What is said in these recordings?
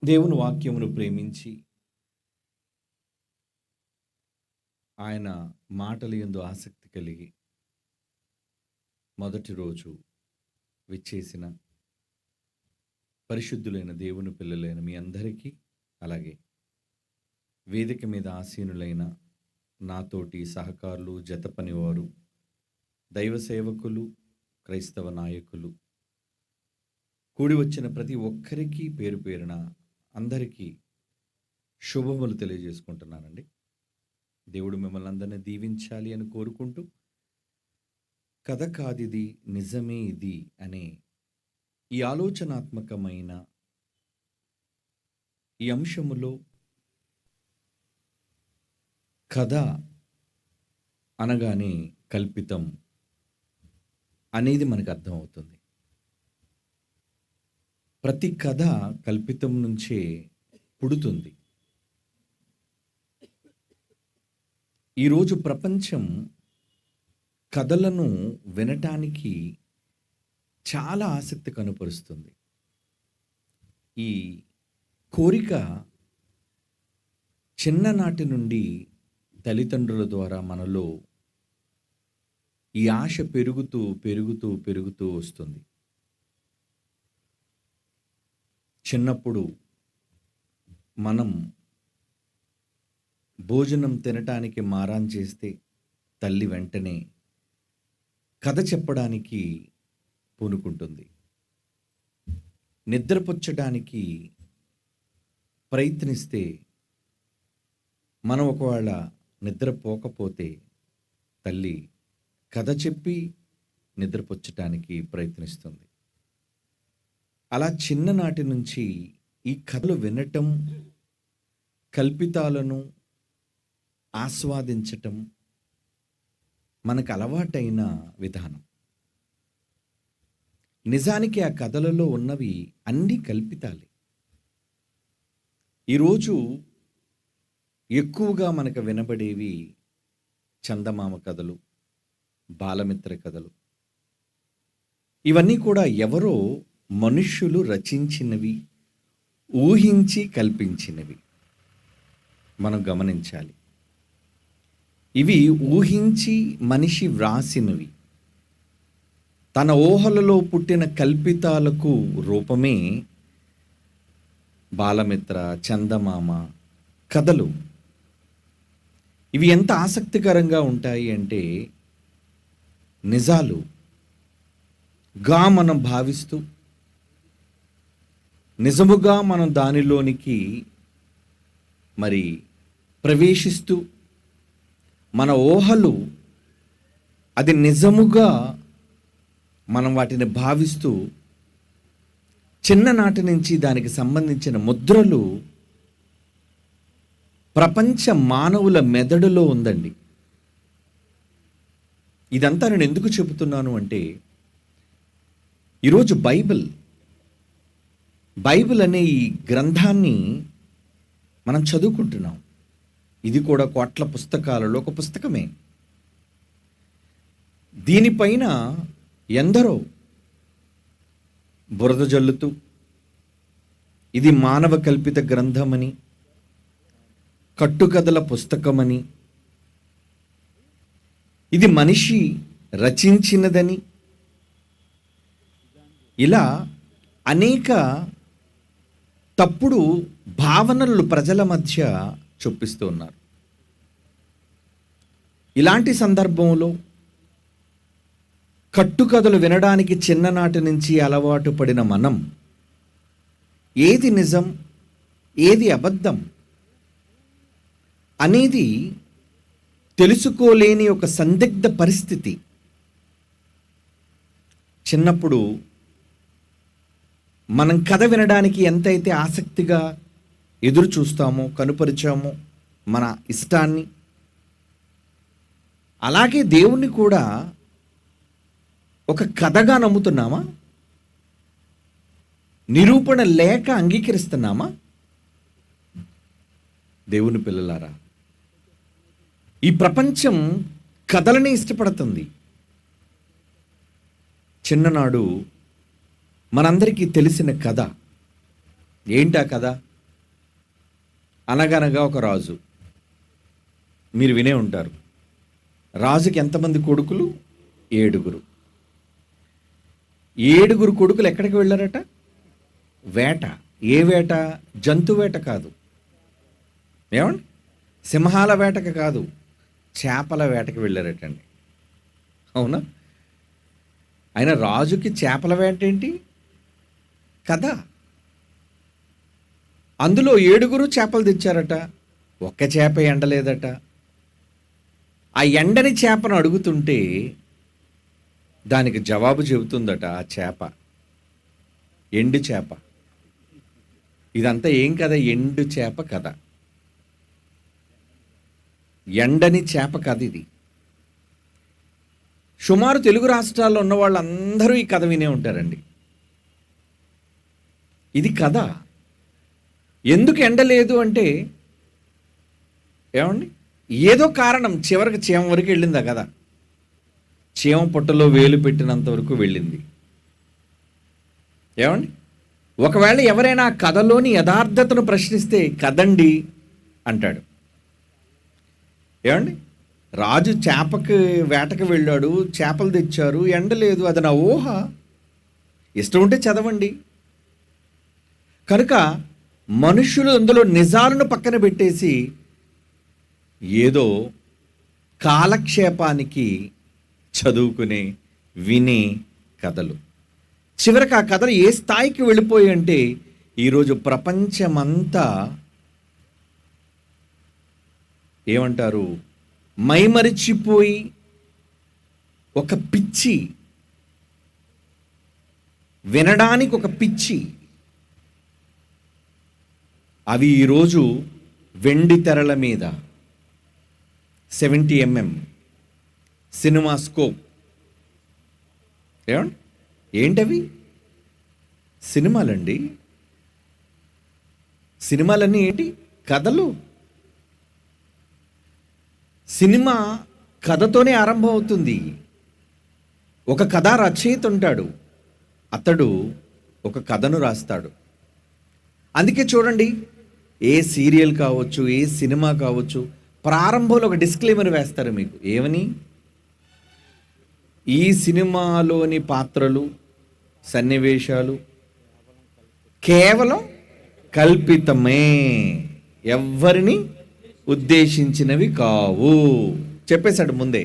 దేవుని వాక్యమును ప్రేమించి ఆయన మాటల యందు ఆసక్తి కలిగి మొదటి రోజు విచ్చేసిన పరిశుద్ధులైన దేవుని పిల్లలైన మీ అందరికీ, అలాగే వేదిక మీద ఆసీనులైన నాతోటి సహకారులు, జత పనివారు, దైవ సేవకులు, క్రైస్తవ నాయకులు, కూడి వచ్చిన ప్రతి ఒక్కరికి పేరు పేరున అందరికీ శుభములు తెలియజేసుకుంటున్నానండి. దేవుడు మిమ్మల్ని అందరినీ దీవించాలి అని కోరుకుంటూ, కథ కాదిది నిజమే ఇది అనే ఈ ఆలోచనాత్మకమైన ఈ అంశములో కథ అనగానే కల్పితం అనేది మనకు అర్థమవుతుంది. ప్రతి కథ కల్పితం నుంచే పుడుతుంది. ఈరోజు ప్రపంచం కథలను వినటానికి చాలా ఆసక్తి కనపరుస్తుంది. ఈ కోరిక చిన్ననాటి నుండి తల్లిదండ్రుల ద్వారా మనలో ఈ ఆశ పెరుగుతూ పెరుగుతూ పెరుగుతూ వస్తుంది. చిన్నప్పుడు మనం భోజనం తినటానికి మారాన్ చేస్తే తల్లి వెంటనే కథ చెప్పడానికి పూనుకుంటుంది. నిద్రపుచ్చడానికి ప్రయత్నిస్తే మనం ఒకవేళ నిద్రపోకపోతే తల్లి కథ చెప్పి నిద్రపుచ్చటానికి ప్రయత్నిస్తుంది. అలా చిన్ననాటి నుంచి ఈ కథలు వినటం, కల్పితాలను ఆస్వాదించటం మనకు అలవాటైన విధానం. నిజానికి ఆ కథలలో ఉన్నవి అన్ని కల్పితాలే. ఈరోజు ఎక్కువగా మనకు వినబడేవి చందమామ కథలు, బాలమిత్ర కథలు. ఇవన్నీ కూడా ఎవరో మనుష్యులు రచించినవి, ఊహించి కల్పించినవి. మనం గమనించాలి, ఇవి ఊహించి మనిషి వ్రాసినవి. తన ఊహలలో పుట్టిన కల్పితాలకు రూపమే బాలమిత్ర, చందమామ కథలు. ఇవి ఎంత ఆసక్తికరంగా ఉంటాయి అంటే, నిజాలుగా మనం భావిస్తూ, నిజముగా మనం దానిలోనికి మరి ప్రవేశిస్తూ, మన ఊహలు అది నిజముగా మనం వాటిని భావిస్తూ, చిన్ననాటి నుంచి దానికి సంబంధించిన ముద్రలు ప్రపంచ మానవుల మెదడులో ఉందండి. ఇదంతా నేను ఎందుకు చెబుతున్నాను అంటే, ఈరోజు బైబిల్ అనే ఈ గ్రంథాన్ని మనం చదువుకుంటున్నాం. ఇది కూడా కోట్ల పుస్తకాలలో ఒక పుస్తకమే. దీనిపైన ఎందరో బురద జల్లుతూ ఇది మానవ కల్పిత గ్రంథమని, కట్టుకథల పుస్తకమని, ఇది మనిషి రచించినదని, ఇలా అనేక తప్పుడు భావనలు ప్రజల మధ్య చొప్పిస్తూ ఉన్నారు. ఇలాంటి సందర్భంలో కట్టుకథలు వినడానికి చిన్ననాటి నుంచి అలవాటు పడిన మనం ఏది నిజం, ఏది అబద్ధం అనేది తెలుసుకోలేని ఒక సందిగ్ధ పరిస్థితి. చిన్నప్పుడు మనం కథ వినడానికి ఎంతైతే ఆసక్తిగా ఎదురు చూస్తామో, కనుపరిచామో మన ఇష్టాన్ని, అలాగే దేవుణ్ణి కూడా ఒక కథగా నమ్ముతున్నామా? నిరూపణ లేక అంగీకరిస్తున్నామా? దేవుని పిల్లలారా, ఈ ప్రపంచం కథలని ఇష్టపడుతుంది. చిన్ననాడు మనందరికీ తెలిసిన కథ ఏంటా కథ? అనగనగా ఒక రాజు. మీరు వినే ఉంటారు. రాజుకి ఎంతమంది కొడుకులు? 7. 7 కొడుకులు ఎక్కడికి వెళ్ళారట? వేట. ఏ వేట? జంతు వేట కాదు. ఏమండి? సింహాల వేటకి కాదు, చేపల వేటకి వెళ్ళారటండి. అవునా? ఆయన రాజుకి చేపల వేట ఏంటి కదా? అందులో 7 చేపలు తెచ్చారట. ఒక్క చేప ఎండలేదట. ఆ ఎండని చేపను అడుగుతుంటే దానికి జవాబు చెబుతుందట ఆ చేప, ఎండు చేప. ఇదంతా ఏం కథ? ఎండు చేప కథ, ఎండని చేప కథ ఇది. సుమారు తెలుగు రాష్ట్రాల్లో ఉన్న వాళ్ళందరూ ఈ కథ వినే ఉంటారండి. ఇది కథ. ఎందుకు ఎండలేదు అంటే ఏమండి, ఏదో కారణం. చివరికి చీమ వరకు వెళ్ళిందా కదా? చీమ పొట్టలో వేలు పెట్టినంత వరకు వెళ్ళింది. ఏమండి, ఒకవేళ ఎవరైనా ఆ కథలోని యథార్థతను ప్రశ్నిస్తే కదండి అంటాడు. ఏమండి, రాజు చేపకి వేటకి వెళ్ళాడు, చేపలు తెచ్చారు, ఎండలేదు, అది నా ఊహ. ఇష్టం ఉంటే చదవండి. కనుక మనుషులు అందులో నిజాలను పక్కన పెట్టేసి ఏదో కాలక్షేపానికి చదువుకునే, వినే కథలు. చివరికి ఆ కథలు ఏ స్థాయికి వెళ్ళిపోయి అంటే ఈరోజు ప్రపంచమంతా ఏమంటారు, మైమరిచిపోయి ఒక పిచ్చి, వినడానికి ఒక పిచ్చి. అవి ఈరోజు వెండి తెరల మీద 70mm సినిమా స్కోప్. ఏమండి, ఏంటవి? సినిమాలండి. సినిమాలన్నీ ఏంటి? కథలు. సినిమా కథతోనే ఆరంభం అవుతుంది. ఒక కథా రచయిత ఉంటాడు, అతడు ఒక కథను రాస్తాడు. అందుకే చూడండి, ఏ సీరియల్ కావచ్చు, ఏ సినిమా కావచ్చు, ప్రారంభంలో ఒక డిస్క్లైమర్ వేస్తారు మీకు. ఏమని? ఈ సినిమాలోని పాత్రలు, సన్నివేశాలు కేవలం కల్పితమే, ఎవ్వరిని ఉద్దేశించినవి కావు చెప్పేశాడు ముందే.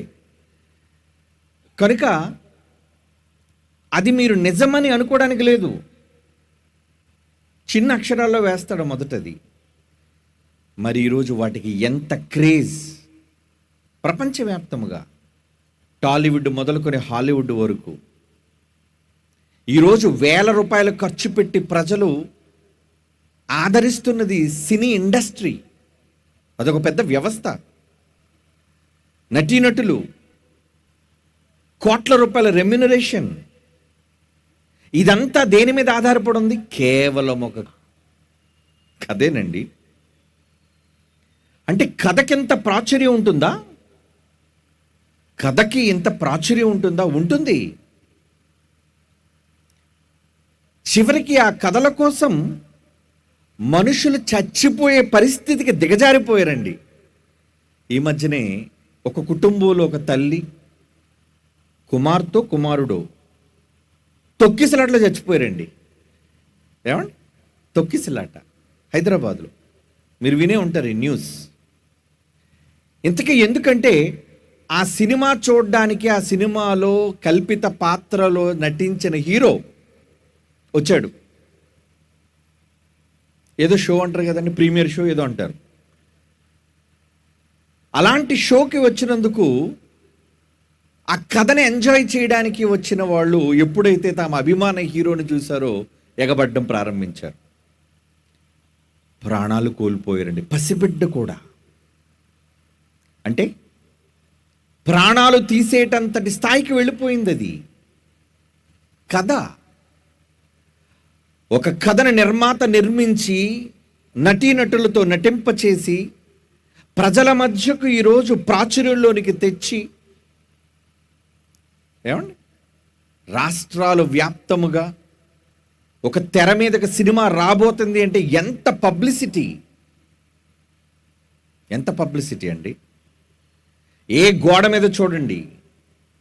కనుక అది మీరు నిజమని అనుకోవడానికి లేదు. చిన్న అక్షరాల్లో వేస్తాడు మొదటది. మరి ఈరోజు వాటికి ఎంత క్రేజ్! ప్రపంచవ్యాప్తముగా టాలీవుడ్ మొదలుకొని హాలీవుడ్ వరకు ఈరోజు వేల రూపాయలు ఖర్చు పెట్టి ప్రజలు ఆదరిస్తున్నది సినీ ఇండస్ట్రీ. అదొక పెద్ద వ్యవస్థ. నటీనటులు, కోట్ల రూపాయల రెమ్యునరేషన్. ఇదంతా దేని మీద ఆధారపడి ఉంది? కేవలం ఒక కథేనండి. అంటే కథకి ఎంత ప్రాచుర్యం ఉంటుందా? కథకి ఎంత ప్రాచుర్యం ఉంటుందా? ఉంటుంది. చివరికి ఆ కథల కోసం మనుషులు చచ్చిపోయే పరిస్థితికి దిగజారిపోయారండి. ఈ మధ్యనే ఒక కుటుంబంలో ఒక తల్లి, కుమార్తె, కుమారుడు తొక్కిసలాటలో చచ్చిపోయారండి. ఏమండి? తొక్కిసలాట హైదరాబాద్లో. మీరు వినే ఉంటారు ఈ న్యూస్. ఇంతకీ ఎందుకంటే ఆ సినిమా చూడడానికి, ఆ సినిమాలో కల్పిత పాత్రలో నటించిన హీరో వచ్చాడు. ఏదో షో అంటారు కదండి, ప్రీమియర్ షో ఏదో అంటారు. అలాంటి షోకి వచ్చినందుకు ఆ కథని ఎంజాయ్ చేయడానికి వచ్చిన వాళ్ళు ఎప్పుడైతే తమ అభిమాన హీరోని చూశారో ఎగబడ్డం ప్రారంభించారు. ప్రాణాలు కోల్పోయారండి. పసిబిడ్డ కూడా. అంటే ప్రాణాలు తీసేటంతటి స్థాయికి వెళ్ళిపోయింది అది కథ. ఒక కథను నిర్మాత నిర్మించి నటీనటులతో నటింపచేసి ప్రజల మధ్యకు ఈరోజు ప్రాచుర్యంలోనికి తెచ్చి, ఏమండి, రాష్ట్రాలు వ్యాప్తముగా ఒక తెర మీదకి సినిమా రాబోతుంది అంటే ఎంత పబ్లిసిటీ, ఎంత పబ్లిసిటీ అండి. ఏ గోడ మీద చూడండి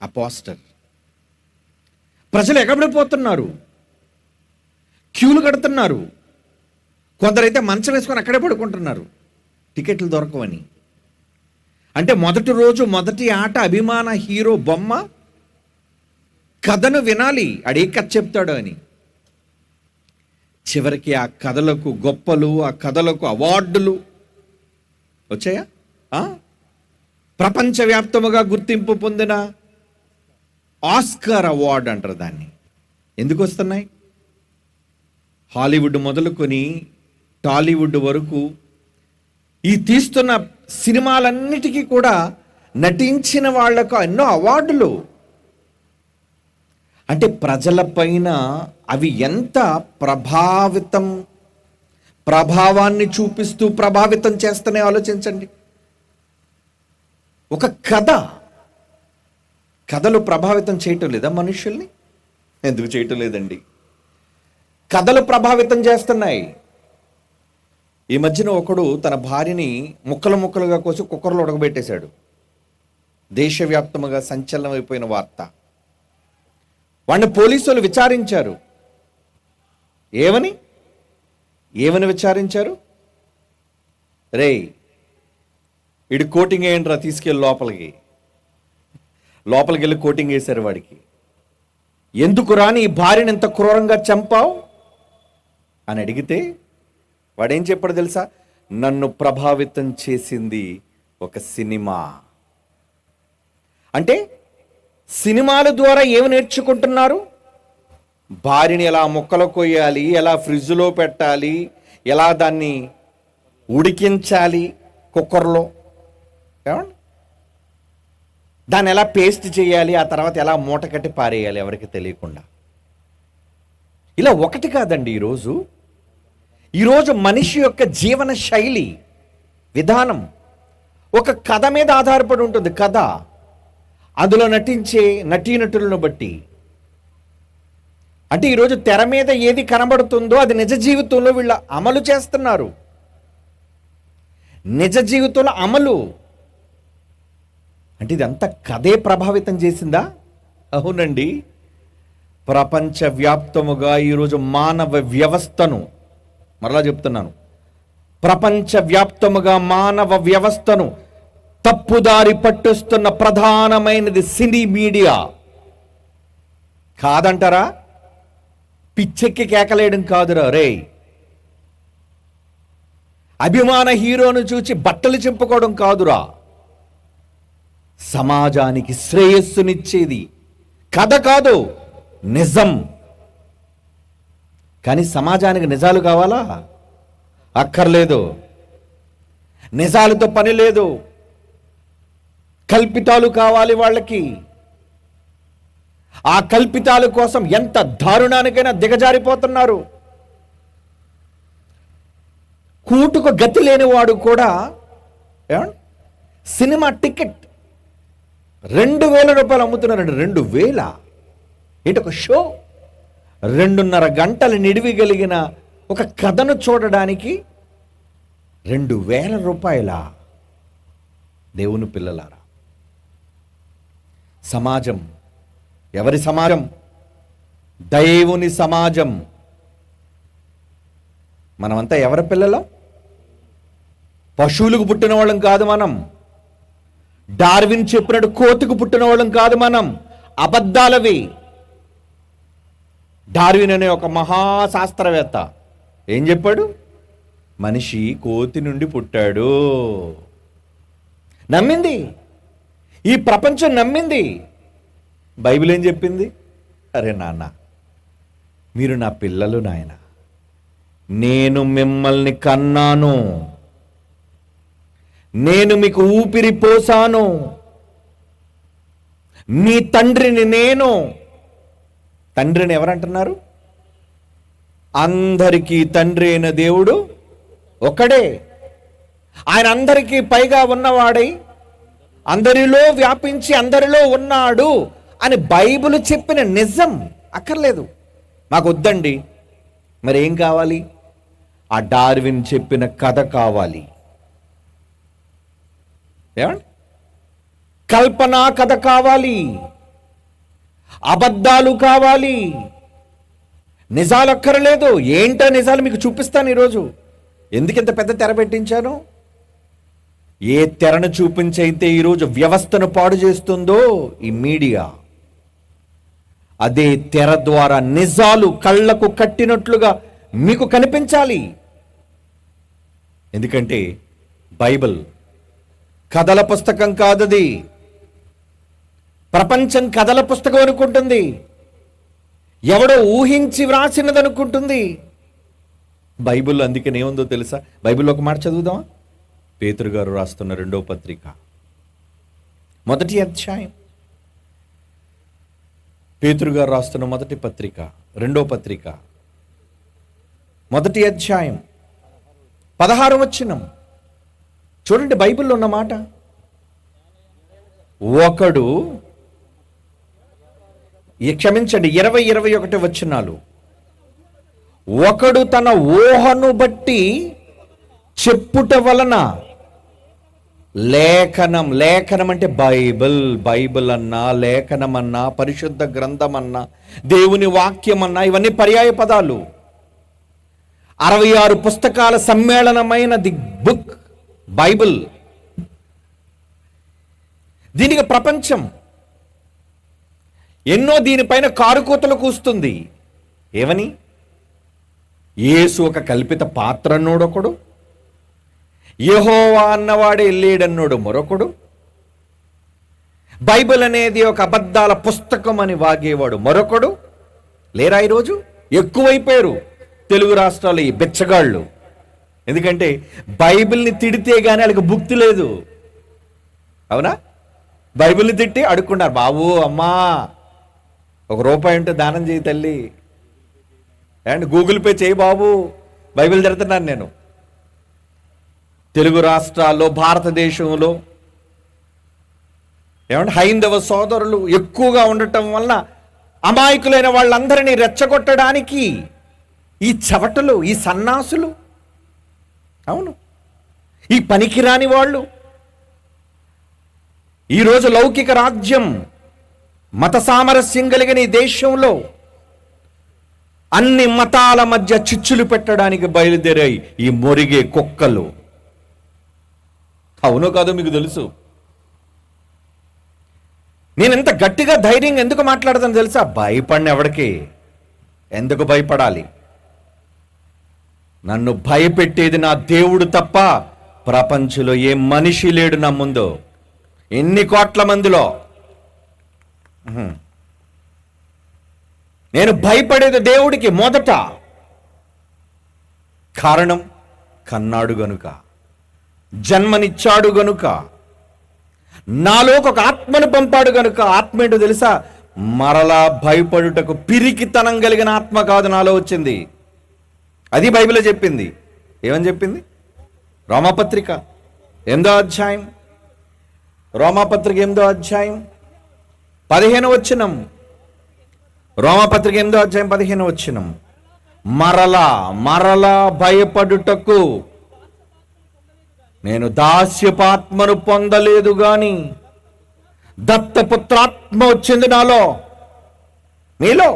ఆ పోస్టర్. ప్రజలు ఎగబడిపోతున్నారు, క్యూలు కడుతున్నారు. కొందరైతే మంచం వేసుకొని అక్కడే పడుకుంటున్నారు టికెట్లు దొరకవని. అంటే మొదటి రోజు మొదటి ఆట అభిమాన హీరో బొమ్మ, కథను వినాలి ఆడే కథ చెప్తాడు అని. చివరికి ఆ కథలకు గొప్పలు, ఆ కథలకు అవార్డులు వచ్చాయా? ప్రపంచవ్యాప్తముగా గుర్తింపు పొందిన ఆస్కార్ అవార్డు అంటారు దాన్ని. ఎందుకు వస్తున్నాయి? హాలీవుడ్ మొదలుకొని టాలీవుడ్ వరకు ఈ తీస్తున్న సినిమాలన్నిటికీ కూడా నటించిన వాళ్లకు ఎన్నో అవార్డులు. అంటే ప్రజలపైన అవి ఎంత ప్రభావాన్ని చూపిస్తూ ప్రభావితం చేస్తూనే ఆలోచించండి. ఒక కథలు ప్రభావితం చేయటం లేదా మనుషుల్ని? ఎందుకు చేయటం లేదండి? కథలు ప్రభావితం చేస్తున్నాయి. ఈ మధ్యన ఒకడు తన భార్యని ముక్కలు ముక్కలుగా కోసి కుక్కర్లో ఉడకబెట్టేశాడు. దేశవ్యాప్తముగా సంచలనమైపోయిన వార్త. వాడిని పోలీసులు విచారించారు. ఏమని విచారించారు? రేయ్, ఇడు కోటింగ్ వేయండిరా, తీసుకెళ్ళి లోపలికి వెళ్ళి కోటింగ్ వేశారు వాడికి. ఎందుకు రాని ఈ భార్యని ఎంత క్రూరంగా చంపావు అని అడిగితే వాడేం చెప్పాడు తెలుసా? నన్ను ప్రభావితం చేసింది ఒక సినిమా. అంటే సినిమాల ద్వారా ఏమి నేర్చుకుంటున్నారు? భార్యని ఎలా ముక్కలు కొయ్యాలి, ఎలా ఫ్రిడ్జ్లో పెట్టాలి, ఎలా దాన్ని ఉడికించాలి కుక్కర్లో, దాన్ని ఎలా పేస్ట్ చేయాలి, ఆ తర్వాత ఎలా మూట కట్టి పారేయాలి ఎవరికి తెలియకుండా. ఇలా ఒకటి కాదండి. ఈరోజు మనిషి యొక్క జీవన శైలి విధానం ఒక కథ మీద ఆధారపడి ఉంటుంది. కథ, అందులో నటించే నటీనటులను బట్టి. అంటే ఈరోజు తెర మీద ఏది కనబడుతుందో అది నిజ జీవితంలో వీళ్ళ అమలు చేస్తున్నారు. నిజ జీవితంలో అమలు. అంటే ఇదంతా కథే ప్రభావితం చేసిందా? అవునండి. ప్రపంచవ్యాప్తముగా ఈరోజు మానవ వ్యవస్థను, మరలా చెప్తున్నాను, ప్రపంచవ్యాప్తముగా మానవ వ్యవస్థను తప్పుదారి పట్టిస్తున్న ప్రధానమైనది సినీ మీడియా. కాదంటారా? పిచ్చెక్కి కేకలేయడం కాదురా రే. అభిమాన హీరోను చూచి బట్టలు చింపుకోవడం కాదురా. సమాజానికి శ్రేయస్సునిచ్చేది కథ కాదు, నిజం. కానీ సమాజానికి నిజాలు కావాలా? అక్కర్లేదు. నిజాలతో పని లేదు, కల్పితాలు కావాలి వాళ్ళకి. ఆ కల్పితాల కోసం ఎంత దారుణానికైనా దిగజారిపోతున్నారు. కూటుకు గతి లేనివాడు కూడా సినిమా టికెట్ 2,000 రూపాయలు అమ్ముతున్నారండి. 2,000 ఏంటి? ఒక షో 2.5 గంటలు నిడివిగలిగిన ఒక కథను చూడడానికి 2,000 రూపాయలా? దేవుని పిల్లలారా, సమాజం ఎవరి సమాజం? దేవుని సమాజం. మనమంతా ఎవరి పిల్లలం? పశువులకు పుట్టిన వాళ్ళం కాదు మనం. డార్విన్ చెప్పినట్టు కోతికి పుట్టిన వాళ్ళం కాదు మనం. అబద్ధాలవి. డార్విన్ అనే ఒక మహాశాస్త్రవేత్త ఏం చెప్పాడు? మనిషి కోతి నుండి పుట్టాడు. నమ్మింది, ఈ ప్రపంచం నమ్మింది. బైబిల్ ఏం చెప్పింది? అరే నాన్న, మీరు నా పిల్లలు నాయన, నేను మిమ్మల్ని కన్నాను, నేను మీకు ఊపిరి పోసాను, మీ తండ్రిని నేను. తండ్రిని ఎవరంటున్నారు? అందరికీ తండ్రి అయిన దేవుడు ఒకడే. ఆయన అందరికీ పైగా ఉన్నవాడై అందరిలో వ్యాపించి అందరిలో ఉన్నాడు అని బైబిల్ చెప్పిన నిజం. అక్కర్లేదు, మాకు వద్దండి. మరి ఏం కావాలి? ఆ డార్విన్ చెప్పిన కథ కావాలి. ఏమండి? కల్పనా కథ కావాలి, అబద్ధాలు కావాలి, నిజాలు అక్కర్లేదు. ఏంటో నిజాలు మీకు చూపిస్తాను ఈరోజు. ఎందుకింత పెద్ద తెర పెట్టించాను? ఏ తెరను చూపించైతే ఈరోజు వ్యవస్థను పాడు చేస్తుందో ఈ మీడియా, అదే తెర ద్వారా నిజాలు కళ్ళకు కట్టినట్లుగా మీకు కనిపించాలి. ఎందుకంటే బైబిల్ కథల పుస్తకం కాదది. ప్రపంచం కథల పుస్తకం అనుకుంటుంది, ఎవడో ఊహించి వ్రాసినది అనుకుంటుంది. బైబిల్ అందుకని ఏముందో తెలుసా? బైబిల్లో ఒక మాట చదువుదామా? పేతురు గారు రాస్తున్న 2వ పత్రిక 1వ అధ్యాయం. పేతురు గారు రాస్తున్న 1వ పత్రిక 2వ పత్రిక 1వ అధ్యాయం 16వ వచనం చూడండి. బైబిల్లో ఉన్న మాట, ఒకడు, క్షమించండి, 20-21 వచనాలు. ఒకడు తన ఊహను బట్టి చెప్పుట వలన లేఖనం, లేఖనం అంటే బైబిల్, బైబిల్ అన్నా, లేఖనం అన్నా, పరిశుద్ధ గ్రంథం అన్నా, దేవుని వాక్యం అన్నా, ఇవన్నీ పర్యాయ పదాలు. 66 పుస్తకాల సమ్మేళనమైన ది బుక్ బైబిల్. దీనికి ప్రపంచం ఎన్నో దీనిపైన కారుకూతలు కూస్తుంది. ఏమని? యేసు ఒక కల్పిత పాత్ర అన్నోడొకడు, యెహోవా అన్నవాడే లేడన్నోడు మరొకడు, బైబిల్ అనేది ఒక అబద్ధాల పుస్తకం అని వాగేవాడు మరొకడు. లేరా ఈరోజు? ఎక్కువైపోయారు తెలుగు రాష్ట్రాలు ఈ బిచ్చగాళ్ళు. ఎందుకంటే బైబిల్ని తిడితే గానీ వాళ్ళకి భుక్తి లేదు. అవునా? బైబిల్ని తిట్టి అడుక్కున్నారు, బాబు అమ్మా ₹1 ఉంటే దానం చేయి తల్లి, అండ్ గూగుల్ పే చేయి బాబు, బైబిల్ తిడుతున్నాను నేను. తెలుగు రాష్ట్రాల్లో, భారతదేశంలో ఏమంటే హైందవ సోదరులు ఎక్కువగా ఉండటం వల్ల అమాయకులైన వాళ్ళందరినీ రెచ్చగొట్టడానికి ఈ చవటలు, ఈ సన్నాసులు, అవును, ఈ పనికిరాని వాళ్ళు ఈరోజు లౌకిక రాజ్యం, మత సామరస్యం కలిగిన ఈ దేశంలో అన్ని మతాల మధ్య చిచ్చులు పెట్టడానికి బయలుదేరాయి ఈ మొరిగే కుక్కలు. అవునో కాదో మీకు తెలుసు. నేను ఎంత గట్టిగా ధైర్యంగా ఎందుకు మాట్లాడతాను తెలుసా? భయపడిన ఎవడికి ఎందుకు భయపడాలి? నన్ను భయపెట్టేది నా దేవుడు తప్ప ప్రపంచంలో ఏ మనిషి లేడు నా ముందు. ఎన్ని కోట్ల మందిలో నేను భయపడేది దేవుడికి మొదట. కారణం, కన్నాడు గనుక, జన్మనిచ్చాడు గనుక, నాలోకి ఒక ఆత్మను పంపాడు గనుక. ఆత్మ ఏంటో తెలుసా? మరలా భయపడుటకు పిరికితనం కలిగిన ఆత్మ కాదు, నాలో వచ్చింది. అది బైబిల్లో చెప్పింది. ఏమని చెప్పింది? రోమాపత్రిక 8వ అధ్యాయం, రోమాపత్రిక 8వ అధ్యాయం 15వ వచనం. రోమాపత్రిక 8వ అధ్యాయం 15వ వచనం. మరలా భయపడుటకు నేను దాస్యపాత్మను పొందలేదు గాని దత్తపుత్రాత్మ వచ్చింది నాలో, మీలో.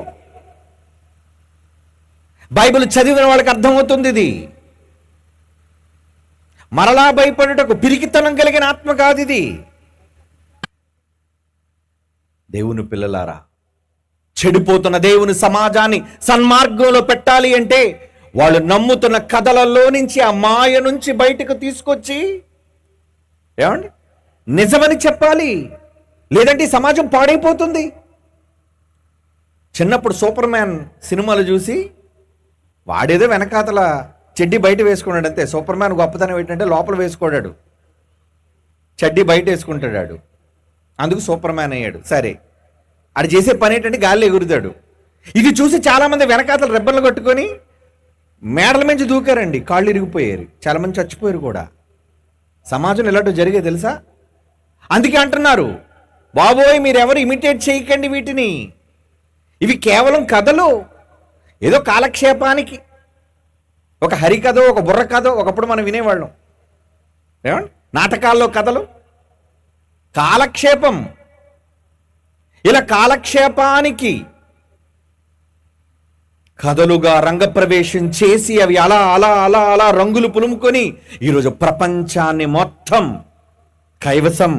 బైబిల్ చదివిన వాళ్ళకి అర్థమవుతుంది ఇది. మరలా భయపడుటకు పిరికితనం కలిగిన ఆత్మ కాదు ఇది. దేవుని పిల్లలారా, చెడిపోతున్న దేవుని సమాజాన్ని సన్మార్గంలో పెట్టాలి అంటే వాళ్ళు నమ్ముతున్న కథలలో నుంచి, ఆ మాయ నుంచి బయటకు తీసుకొచ్చి ఏమండి నిజమని చెప్పాలి. లేదంటే ఈ సమాజం పాడైపోతుంది. చిన్నప్పుడు సూపర్ మ్యాన్ సినిమాలు చూసి వాడేదో వెనకాతల చెడ్డీ బయట వేసుకున్నాడు అంతే. సూపర్ మ్యాన్ గొప్పతనం ఏంటంటే లోపల వేసుకోడాడు, చెడ్డీ బయట వేసుకుంటాడు, అందుకు సూపర్ మ్యాన్ అయ్యాడు. సరే, అది చేసే పని ఏంటంటే గాల్లో ఎగురుతాడు. ఇది చూసి చాలామంది వెనకాతలు రెబ్బలు కట్టుకొని మేడల నుంచి దూకారండి, కాళ్ళు ఇరిగిపోయారు, చాలామంది చచ్చిపోయారు కూడా. సమాజం ఇలాంటివి జరిగే తెలుసా? అందుకే అంటున్నారు, బాబోయ్ మీరెవరు ఇమిటేట్ చేయకండి వీటిని, ఇవి కేవలం కథలు, ఏదో కాలక్షేపానికి ఒక హరికథ, ఒక బుర్ర కథ ఒకప్పుడు మనం వినేవాళ్ళం. ఏమండి నాటకాల్లో కథలు, కాలక్షేపం. ఇలా కాలక్షేపానికి కథలుగా రంగప్రవేశం చేసి అవి అలా అలా అలా అలా రంగులు పులుముకొని ఈరోజు ప్రపంచాన్ని మొత్తం కైవసం.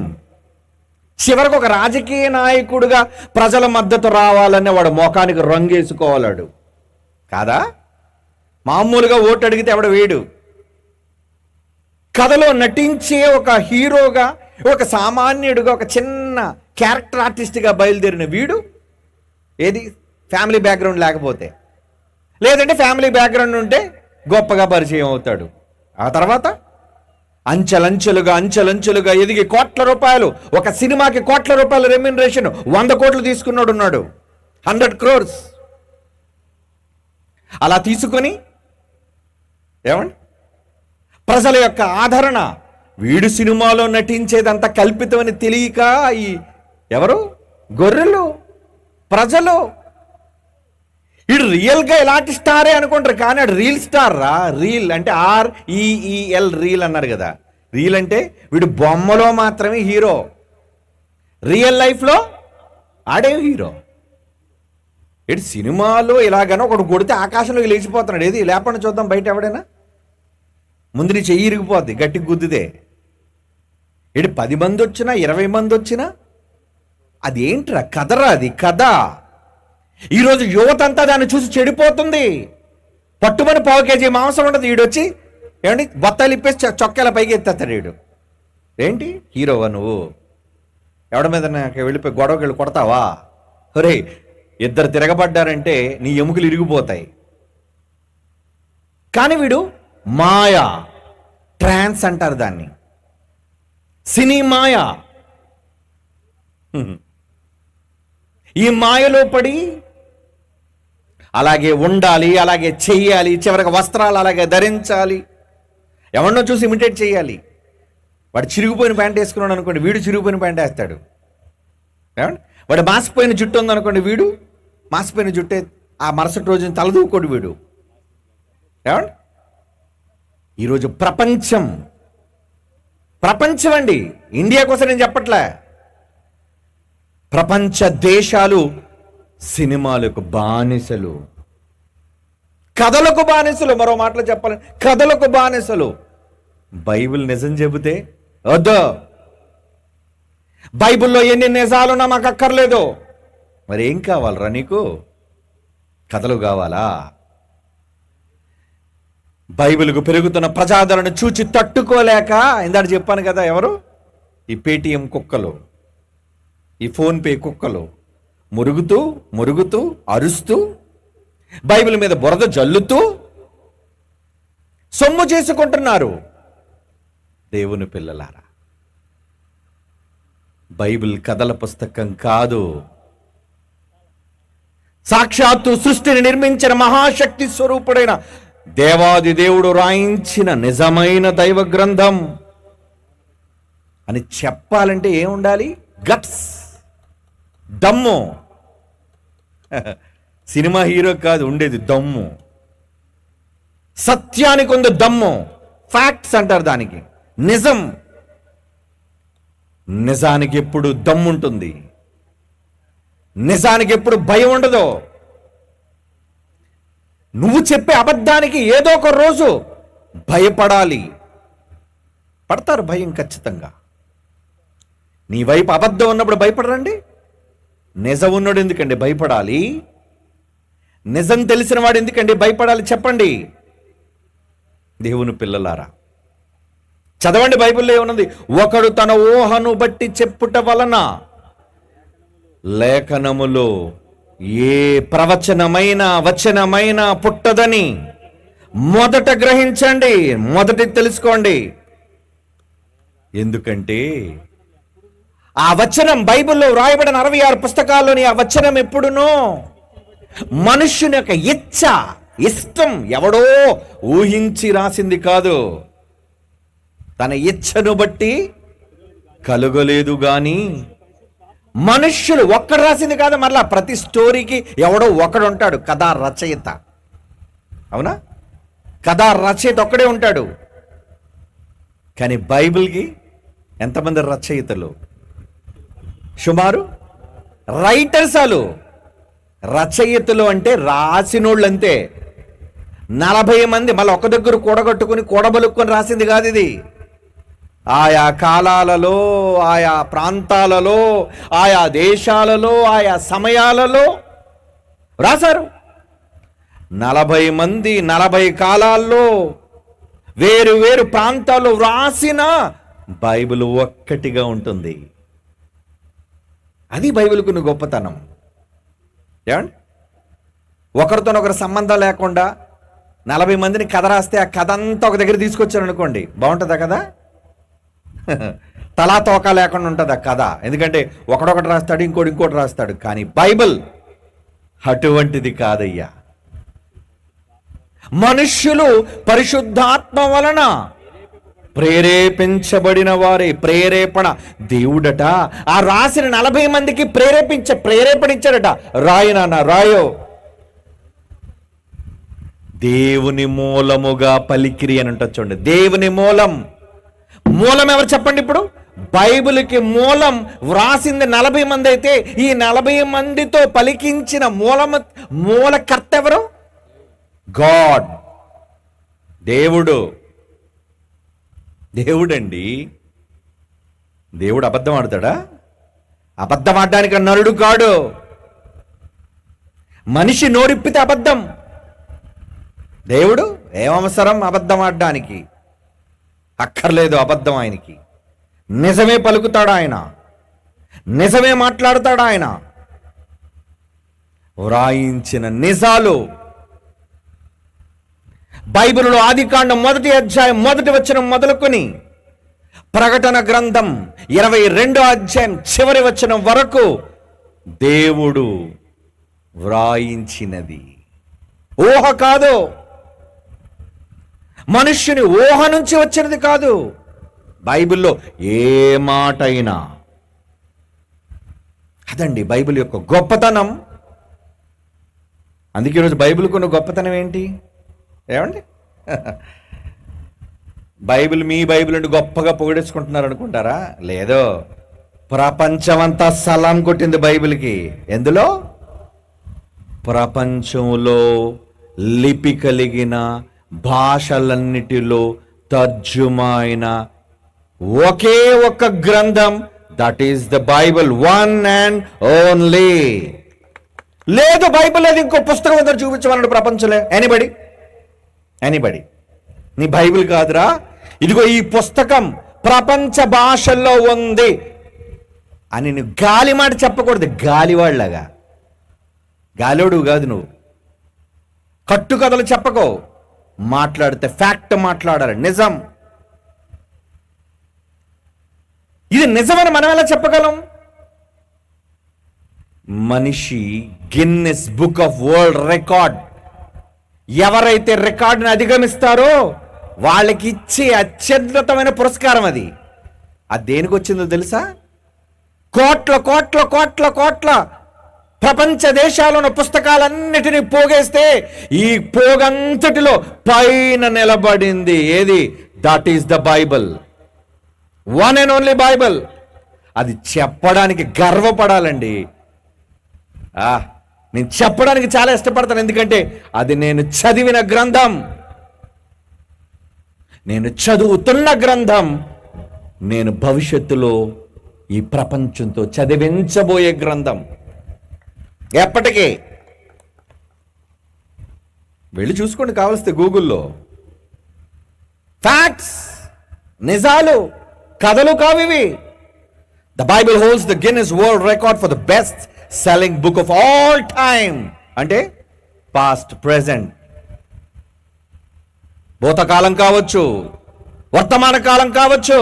చివరకు ఒక రాజకీయ నాయకుడిగా ప్రజల మద్దతు రావాలనే వాడు మోకానికి రంగేసుకోవాలాడు కాదా? మామూలుగా ఓటు అడిగితే ఎవడ వేడు. కథలో నటించే ఒక హీరోగా, ఒక సామాన్యుడిగా, ఒక చిన్న క్యారెక్టర్ ఆర్టిస్ట్గా బయలుదేరిన వీడు ఏది ఫ్యామిలీ బ్యాక్గ్రౌండ్ లేకపోతే, లేదంటే ఫ్యామిలీ బ్యాక్గ్రౌండ్ ఉంటే గొప్పగా పరిచయం అవుతాడు. ఆ తర్వాత అంచెలంచెలుగా ఎదిగి కోట్ల రూపాయలు, ఒక సినిమాకి కోట్ల రూపాయల రెమ్యునరేషన్, 100 కోట్లు తీసుకున్నాడు ఉన్నాడు, 100 crores. అలా తీసుకొని ఏమండి ప్రజల యొక్క ఆదరణ, వీడు సినిమాలో నటించేదంతా కల్పితమని తెలియక ఈ ఎవరు గొర్రెలు ప్రజలు వీడు రియల్గా ఎలాంటి స్టారే అనుకుంటారు, కానీ ఆడు రీల్ స్టార్ రా. రీల్ అంటే REEL రీల్ అన్నారు కదా. రీల్ అంటే వీడు బొమ్మలో మాత్రమే హీరో, రియల్ లైఫ్లో ఆడే హీరో. ఇటు సినిమాలో ఇలాగనో ఒకడు కొడితే ఆకాశంలోకి లేచిపోతున్నాడు. ఏది లేపండి చూద్దాం బయట ఎవడైనా. ముందు నీ చెయ్యి ఇరిగిపోద్ది గట్టికి గుద్దితే. ఇటు 10 మంది వచ్చినా 20 మంది వచ్చినా అదేంట్రా కథరా, అది కథ. ఈరోజు యువత అంతా దాన్ని చూసి చెడిపోతుంది. పట్టుమని 1/4 kg మాంసం ఉండదు, ఈడొచ్చి ఏమండి బత్తాలు ఇప్పేసి చొక్కాల పైకి ఎత్తేస్తాడు. వీడు ఏంటి హీరోవా నువ్వు? ఎవడ మీద వెళ్ళిపోయి గొడవకి వెళ్ళి కొడతావా? ఒరే, 2 తిరగబడ్డారంటే నీ ఎముకలు ఇరిగిపోతాయి. కానీ వీడు మాయా, ట్రాన్స్ అంటారు దాన్ని, సినీ మాయా. ఈ మాయలో పడి అలాగే ఉండాలి, అలాగే చెయ్యాలి, చివరికి వస్త్రాలు అలాగే ధరించాలి, ఎవరినో చూసి ఇమిటేట్ చేయాలి. వాడు చిరిగిపోయిన ప్యాంట్ వేసుకున్నాడు అనుకోండి, వీడు చిరిగిపోయిన ప్యాంట్ వేస్తాడు. ఏమండి వాడు మాసిపోయిన జుట్టు ఉందనుకోండి, వీడు మాసిపోయిన జుట్టే ఆ మరుసటి రోజున తలదూకోడు వీడు. ఏమండి ఈరోజు ప్రపంచం అండి, ఇండియా కోసం నేను చెప్పట్లే, ప్రపంచ దేశాలు సినిమాలకు బానిసలు, కథలకు బానిసలు. మరో మాటలో చెప్పాలి, కథలకు బానిసలు. బైబిల్ నిజం చెబితే వద్దు, బైబిల్లో ఎన్ని నిజాలున్నా మాకు అక్కర్లేదు. మరి ఏం కావాలరా నీకు? కథలు కావాలా? బైబిల్కు పెరుగుతున్న ప్రజాదరణ చూచి తట్టుకోలేక ఇందాక చెప్పాను కదా, ఎవరు ఈ పేటీఎం కుక్కలు, ఈ ఫోన్పే కుక్కలు మురుగుతూ అరుస్తూ బైబిల్ మీద బురద జల్లుతూ సొమ్ము చేసుకుంటున్నారు. దేవుని పిల్లలారా, బైబిల్ కథల పుస్తకం కాదు, సాక్షాత్తు సృష్టిని నిర్మించిన మహాశక్తి స్వరూపుడైన దేవాది దేవుడు రాయించిన నిజమైన దైవ గ్రంథం అని చెప్పాలంటే ఏముండాలి? గట్స్, దమ్ము. సినిమా హీరో కాదు ఉండేది దమ్ము. సత్యానికి ఉంది దమ్ము, ఫ్యాక్ట్స్ అంటారు దానికి, నిజం. నిజానికి ఎప్పుడు దమ్ముంటుంది, నిజానికి ఎప్పుడు భయం ఉండదు. నువ్వు చెప్పే అబద్ధానికి ఏదో ఒక రోజు భయపడాలి. పడతారు భయం ఖచ్చితంగా. నీ వైపు అబద్ధం ఉన్నప్పుడు భయపడరండి. నిజం ఉన్నాడు ఎందుకండి భయపడాలి? నిజం తెలిసిన వాడు ఎందుకండి భయపడాలి చెప్పండి? దేవుని పిల్లలారా, చదవండి బైబిల్లో ఏమున్నది? ఒకడు తన ఊహను బట్టి చెప్పుట వలన లేఖనములో ఏ ప్రవచనమైన వచనమైన పుట్టదని మొదట గ్రహించండి, మొదట తెలుసుకోండి. ఎందుకంటే ఆ వచనం బైబిల్లో వ్రాయబడిన 66 పుస్తకాల్లోని ఆ వచనం ఎప్పుడునో మనుష్యుని యొక్క ఇష్టం ఎవడో ఊహించి రాసింది కాదు. తన ఇచ్చను బట్టి కలుగలేదు గాని మనుష్యులు ఒక్కడు రాసింది కాదు. మరలా ప్రతి స్టోరీకి ఎవడో ఒకడు ఉంటాడు కథా రచయిత. అవునా? కథా రచయిత ఒక్కడే ఉంటాడు. కానీ బైబిల్కి ఎంతమంది రచయితలు? సుమారు రైటర్స్ వాళ్ళు, రచయితలు అంటే రాసినోళ్ళు అంతే. 40 మంది మళ్ళీ ఒక దగ్గర కూడగట్టుకుని కూడబలుక్కొని రాసింది కాదు ఇది. ఆయా కాలాలలో, ఆయా ప్రాంతాలలో, ఆయా దేశాలలో, ఆయా సమయాలలో రాశారు. 40 మంది 40 కాలాల్లో వేరు వేరు ప్రాంతాల్లో వ్రాసిన బైబిల్ ఒక్కటిగా ఉంటుంది. అది బైబిల్కు గొప్పతనం. ఏమండి, ఒకరితోనొకరు సంబంధం లేకుండా 40 మందిని కథ రాస్తే ఆ కథ అంతా ఒక దగ్గర తీసుకొచ్చారు అనుకోండి, బాగుంటుందా కదా? తలా తోక లేకుండా ఉంటుంది ఆ కథ. ఎందుకంటే ఒకడొకటి రాస్తాడు, ఇంకోటి రాస్తాడు. కానీ బైబిల్ అటువంటిది కాదయ్యా. మనుష్యులు పరిశుద్ధాత్మ వలన ప్రేరేపించబడిన వారే. ప్రేరేపణ దేవుడట ఆ రాసిన 40 మందికి ప్రేరేపణించాడట. రాయి నాన్న రాయో, దేవుని మూలముగా పలికిరి అని ఉంటుంది చూడండి. దేవుని మూలం ఎవరు చెప్పండి? ఇప్పుడు బైబిల్కి మూలం వ్రాసింది 40 మంది అయితే ఈ 40 మందితో పలికించిన మూలకర్త ఎవరు? గాడ్, దేవుడండి. దేవుడు అబద్ధం ఆడతాడా? అబద్ధం ఆడడానికి నరుడు కాడు. మనిషి నోరిప్పితే అబద్ధం. దేవుడు ఏమవసరం అబద్ధం ఆడడానికి? అక్కర్లేదు అబద్ధం ఆయనకి. నిజమే పలుకుతాడు ఆయన, నిజమే మాట్లాడతాడు ఆయన. వ్రాయించిన నిజాలు బైబిల్లో ఆదికాండం 1వ అధ్యాయం 1వ వచనం మొదలుకొని ప్రకటన గ్రంథం 22వ అధ్యాయం చివరి వచనం వరకు దేవుడు వ్రాయించినది. ఊహ కాదు, మనుష్యుని ఊహ నుంచి వచ్చినది కాదు. బైబిల్లో ఏ మాట అయినా అదండి బైబిల్ యొక్క గొప్పతనం. అందుకే ఈరోజు బైబిల్కు ఉన్న గొప్పతనం ఏంటి? ఏమండి, మీ బైబిల్ అంటే గొప్పగా పొగిడేసుకుంటున్నారు అనుకుంటారా? లేదో, ప్రపంచమంతా సలాం కొట్టింది బైబిల్కి. ఎందులో? ప్రపంచంలో లిపి కలిగిన భాషలన్నిటిలో తర్జుమా అయిన ఒకే ఒక గ్రంథం, that is the Bible, one and only. లేదు బైబిల్ లేదు, ఇంకో పుస్తకం ఉందని చూపించమన్నాడు ప్రపంచంలో. ఎనీబడి నీ బైబిల్ కాదురా, ఇదిగో ఈ పుస్తకం ప్రపంచ భాషల్లో ఉంది అని నువ్వు గాలి మాట చెప్పకూడదు. గాలివాళ్ళగా, గాలోడు కాదు నువ్వు. కట్టుకథలు చెప్పకో. మాట్లాడితే ఫ్యాక్ట్ మాట్లాడాలి, నిజం. ఇది నిజమని మనం ఎలా చెప్పగలం? మనిషి Guinness book of world record, ఎవరైతే రికార్డుని అధిగమిస్తారో వాళ్ళకి ఇచ్చే అత్యద్భుతమైన పురస్కారం అది. అది దేనికి వచ్చిందో తెలుసా? కోట్ల కోట్ల కోట్ల కోట్ల ప్రపంచ దేశాలను పుస్తకాలన్నిటినీ పోగేస్తే ఈ పోగంతటిలో పైన నిలబడింది ఏది? That is the Bible, one and only Bible. అది చెప్పడానికి గర్వపడాలండి. నేను చెప్పడానికి చాలా ఇష్టపడతాను, ఎందుకంటే అది నేను చదివిన గ్రంథం, నేను చదువుతున్న గ్రంథం, నేను భవిష్యత్తులో ఈ ప్రపంచంతో చదివించబోయే గ్రంథం. ఎప్పటికీ వెళ్ళి చూసుకోండి కావలిస్తే గూగుల్లో. ఫ్యాక్ట్స్, నిజాలు, కథలు కావివి. The Bible holds the Guinness world record for the best selling book of all time. అంటే పాస్ట్, ప్రెజెంట్, భూతకాలం కావచ్చు, వర్తమాన కాలం కావచ్చు,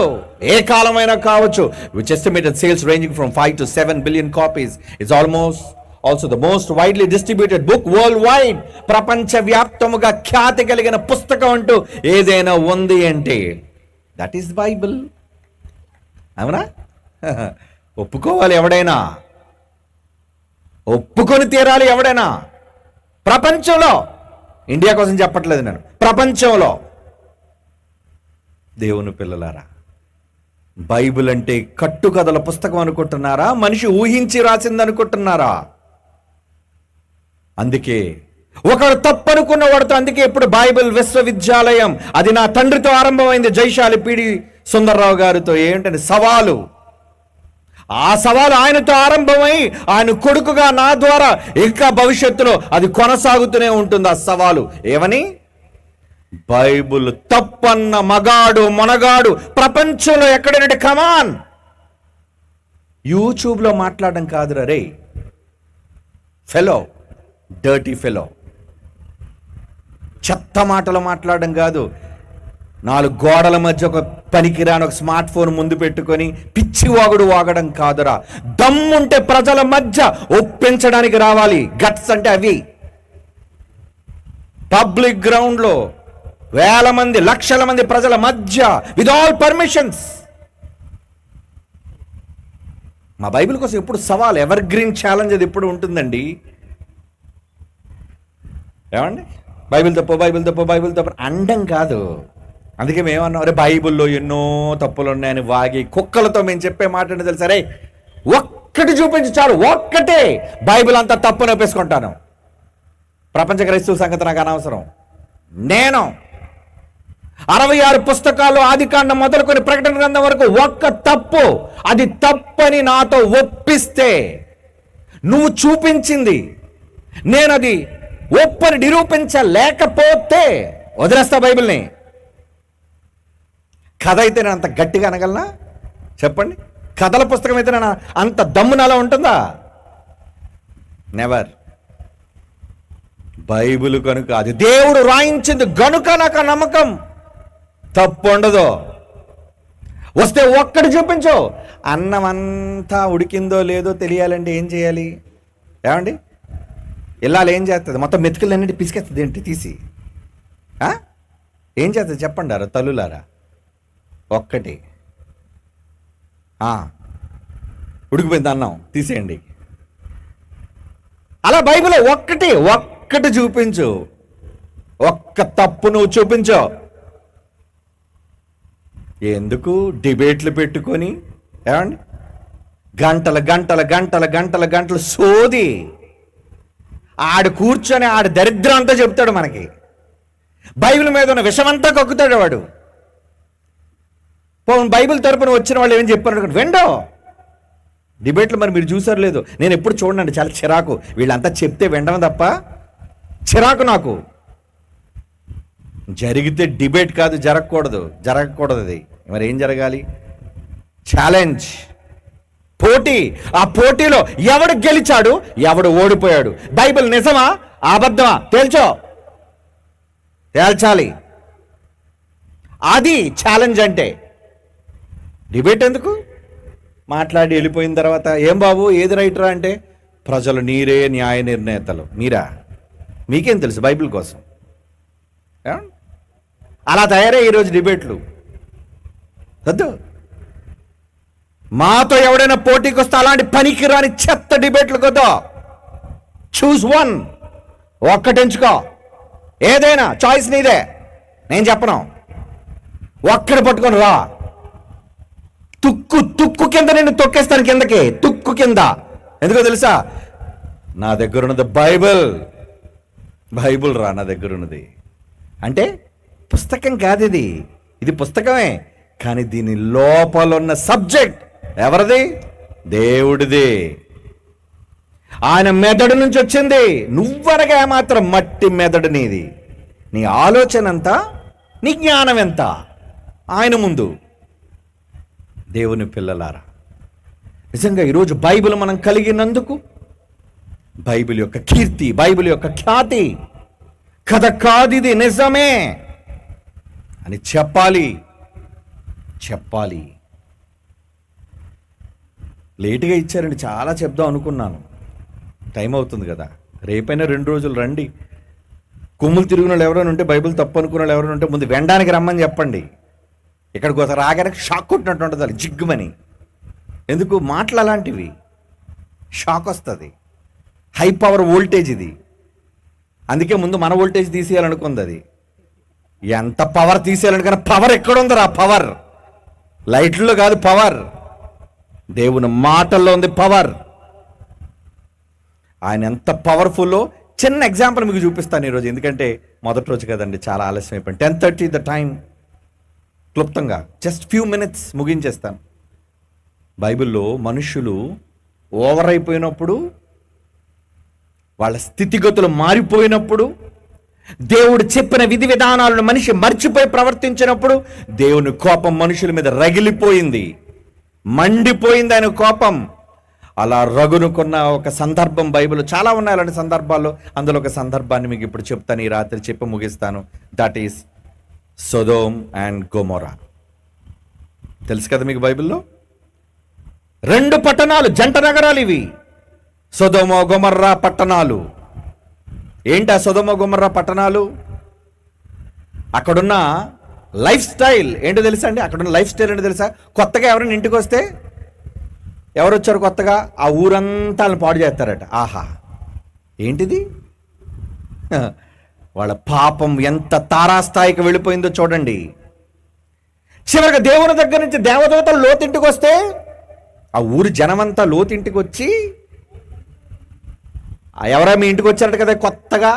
ఏ కాలమైనా కావచ్చు. Which estimated sales ranging from 5 to 7 billion copies. It's also the most widely distributed book worldwide. ప్రపంచ వ్యాప్తముగా ఖ్యాతి కలిగిన పుస్తకం అంటూ ఏదైనా ఉంది అంటే దట్ ఈస్ బైబిల్. అవునా? ఒప్పుకోవాలి ఎవడైనా, ఒప్పుకొని తీరాలి ఎవడైనా. ప్రపంచంలో, ఇండియా కోసం చెప్పట్లేదు నేను, ప్రపంచంలో దేవుని పిల్లలారా బైబిల్ అంటే కట్టుకథల పుస్తకం అనుకుంటున్నారా? మనిషి ఊహించి రాసింది అనుకుంటున్నారా? అందుకే ఒకడు తప్పనుకున్న వాడితో, అందుకే ఇప్పుడు బైబిల్ విశ్వవిద్యాలయం, అది నా తండ్రితో ఆరంభమైంది, జైశాలి పిడి సుందర్రావు గారితో. ఏంటంటే సవాలు. ఆ సవాలు ఆయనతో ఆరంభమై ఆయన కొడుకుగా నా ద్వారా ఇంకా భవిష్యత్తులో అది కొనసాగుతూనే ఉంటుంది. ఆ సవాలు ఏమని? బైబిల్ తప్పన్న మగాడు మొనగాడు ప్రపంచంలో ఎక్కడైనా కమాన్. యూట్యూబ్లో మాట్లాడడం కాదురా రే ఫెలో, డర్టీ ఫెలో. చెత్త మాటలు మాట్లాడడం కాదు. 4 గోడల మధ్య ఒక పనికిరాని ఒక స్మార్ట్ ఫోన్ ముందు పెట్టుకొని పిచ్చి వాగుడు వాగడం కాదురా. దమ్ముంటే ప్రజల మధ్య ఒప్పించడానికి రావాలి. గట్స్ అంటే అవి. పబ్లిక్ గ్రౌండ్లో వేల మంది, లక్షల మంది ప్రజల మధ్య విత్ ఆల్ పర్మిషన్స్. మా బైబిల్ కోసం ఎప్పుడు సవాల్, ఎవర్ గ్రీన్ ఛాలెంజ్ అది ఎప్పుడు ఉంటుందండి. ఏమండి? బైబిల్ తప్పు, బైబిల్ తప్పు, బైబిల్ తప్పు అండం కాదు. అందుకే మేమన్నాం, అరే బైబిల్లో ఎన్నో తప్పులు ఉన్నాయని వాగి కుక్కలతో మేము చెప్పే మాట ఏంటో తెలుసా? సరే ఒక్కటి చూపించి చాలు, ఒక్కటే. బైబిల్ అంతా తప్పు నొప్పేసుకుంటాను. ప్రపంచ క్రైస్తవ సంగతి నాకు అనవసరం. నేను 66 పుస్తకాలు ఆదికాండం మొదలుకొని ప్రకటన గ్రంథం వరకు ఒక్క తప్పు, అది తప్పని నాతో ఒప్పిస్తే, నువ్వు చూపించింది నేను అది ఒప్పని నిరూపించలేకపోతే వదిలేస్తా బైబిల్ని. కథ అయితే నేను అంత గట్టిగా అనగలనా? చెప్పండి. కథల పుస్తకం అయితే నేను అంత దమ్మునలా ఉంటుందా? నెవర్. బైబిల్ కనుక అది దేవుడు రాయించింది గనుక నాకు నమ్మకం. తప్పు ఉండదు. వస్తే ఒక్కటి చూపించు. అన్నం అంతా ఉడికిందో లేదో తెలియాలంటే ఏం చేయాలి? ఏమండి? ఇల్లాలు ఏం చేస్తుంది? మొత్తం మెతుకులన్నిటి పిసికేస్తుంది ఏంటి తీసి? ఏం చేస్తుంది చెప్పండి తల్లులారా? ఒక్కటి ఉడికిపోయింది అన్నం తీసేయండి. అలా బైబిల్ ఒక్కటి చూపించు. ఒక్క తప్పు నువ్వు చూపించు. ఎందుకు డిబేట్లు పెట్టుకొని ఏమండి గంటలు సోది ఆడు కూర్చొని ఆడు దరిద్రం అంతా చెప్తాడు మనకి. బైబిల్ మీద ఉన్న విషమంతా కక్కుతాడు వాడు. బైబిల్ తరపున వచ్చిన వాళ్ళు ఏమని చెప్పారు వెండో డిబేట్లు మరి మీరు చూసారు లేదు, నేను ఎప్పుడు చూడండి, చాలా చిరాకు. వీళ్ళంతా చెప్తే వినడం తప్ప చిరాకు నాకు. జరిగితే డిబేట్ కాదు, జరగకూడదు అది. మరి ఏం జరగాలి? ఛాలెంజ్, పోటీ. ఆ పోటీలో ఎవడు గెలిచాడు, ఎవడు ఓడిపోయాడు, బైబిల్ నిజమా అబద్ధమా తేల్చాలి. అది ఛాలెంజ్ అంటే. డిబేట్ ఎందుకు? మాట్లాడి వెళ్ళిపోయిన తర్వాత ఏం బాబు ఏది రైటరా అంటే ప్రజలు నీరే న్యాయ నిర్ణేతలు. మీరా? మీకేం తెలుసు బైబిల్ కోసం? అలా తయారై ఈరోజు డిబేట్లు వద్దు. మాతో ఎవడైనా పోటీకి వస్తే అలాంటి పనికి రాని చెత్త డిబేట్లు కొద్దు. Choose one, ఒక్కటించుకో. ఏదైనా చాయిస్ నీదే, నేను చెప్పను. ఒక్కడి పట్టుకొని రా. తుక్కు కింద నేను తొక్కేస్తాను, కిందకి తుక్కు కింద. ఎందుకో తెలుసా? నా దగ్గర ఉన్నది బైబిల్ రా నా దగ్గర ఉన్నది. అంటే పుస్తకం కాదు ఇది పుస్తకమే, కానీ దీని లోపల ఉన్న సబ్జెక్ట్ ఎవరిది? దేవుడిది. ఆయన మెదడు నుంచి వచ్చింది. నువ్వనగా ఏమాత్రం మట్టి మెదడు నీది. నీ ఆలోచన ఎంత, నీ జ్ఞానం ఎంత ఆయన ముందు. దేవుని పిల్లలారా, నిజంగా ఈరోజు బైబిల్ మనం కలిగినందుకు బైబిల్ యొక్క కీర్తి, బైబిల్ యొక్క ఖ్యాతి, కథ కాదిది నిజమే అని చెప్పాలి. లేటుగా ఇచ్చారండి, చాలా చెప్దాం అనుకున్నాను. టైం అవుతుంది కదా. రేపైనా 2 రోజులు రండి. కొమ్ములు తిరిగిన వాళ్ళు ఎవరైనా ఉంటే, బైబిల్ తప్పు అనుకున్న వాళ్ళు ఎవరైనా ఉంటే ముందు వెండానికి రమ్మని చెప్పండి. ఇక్కడికి ఒకసారి రాగానే షాక్ కొట్టినట్టు ఉంటుంది అది, జిగ్గుమని. ఎందుకు? మాటలు అలాంటివి, షాక్ వస్తుంది. హై పవర్ వోల్టేజ్ ఇది. అందుకే ముందు మన వోల్టేజ్ తీసేయాలనుకుంది అది. ఎంత పవర్ తీసేయాలని, కానీ పవర్ ఎక్కడుందిరా? పవర్ లైట్లో కాదు పవర్, దేవుని మాటల్లో ఉంది పవర్. ఆయన ఎంత పవర్ఫుల్లో చిన్న ఎగ్జాంపుల్ మీకు చూపిస్తాను ఈరోజు, ఎందుకంటే మొదటి రోజు కదండి, చాలా ఆలస్యం అయిపోయింది. 10:30 ద టైం. క్లుప్తంగా జస్ట్ ఫ్యూ మినిట్స్ ముగించేస్తాను. బైబిల్లో మనుషులు ఓవర్ అయిపోయినప్పుడు, వాళ్ళ స్థితిగతులు మారిపోయినప్పుడు, దేవుడు చెప్పిన విధి విధానాలను మనిషి మర్చిపోయి ప్రవర్తించినప్పుడు దేవుని కోపం మనుషుల మీద రగిలిపోయింది, మండిపోయింది ఆయన కోపం. అలా రగునుకున్న ఒక సందర్భం బైబిల్ చాలా ఉన్నాయి అలాంటి సందర్భాల్లో. అందులో ఒక సందర్భాన్ని మీకు ఇప్పుడు చెప్తాను, ఈ రాత్రి చెప్పి ముగిస్తాను. దట్ ఈస్ సొదోమ్ అండ్ గొమొర్రా. తెలుసు కదా మీకు, బైబిల్లో 2 పట్టణాలు, జంట నగరాలు ఇవి, సొదొమ గొమొర్రా పట్టణాలు. ఏంటి ఆ సొదొమ గొమొర్రా పట్టణాలు? అక్కడున్న లైఫ్ స్టైల్ ఏంటో తెలుసా అండి? అక్కడున్న లైఫ్ స్టైల్ ఏంటో తెలుసా? కొత్తగా ఎవరైనా ఇంటికి వస్తే, ఎవరు వచ్చారు కొత్తగా, ఆ ఊరంతా పాడు చేస్తారట. ఆహా, ఏంటిది? వాళ్ళ పాపం ఎంత తారాస్థాయికి వెళ్ళిపోయిందో చూడండి. చివరిగా దేవుని దగ్గర నుంచి దేవదూతలు లోతింటికి వస్తే, ఆ ఊరి జనమంతా లోతింటికి వచ్చి, ఎవరా మీ ఇంటికి వచ్చారట కదా కొత్తగా,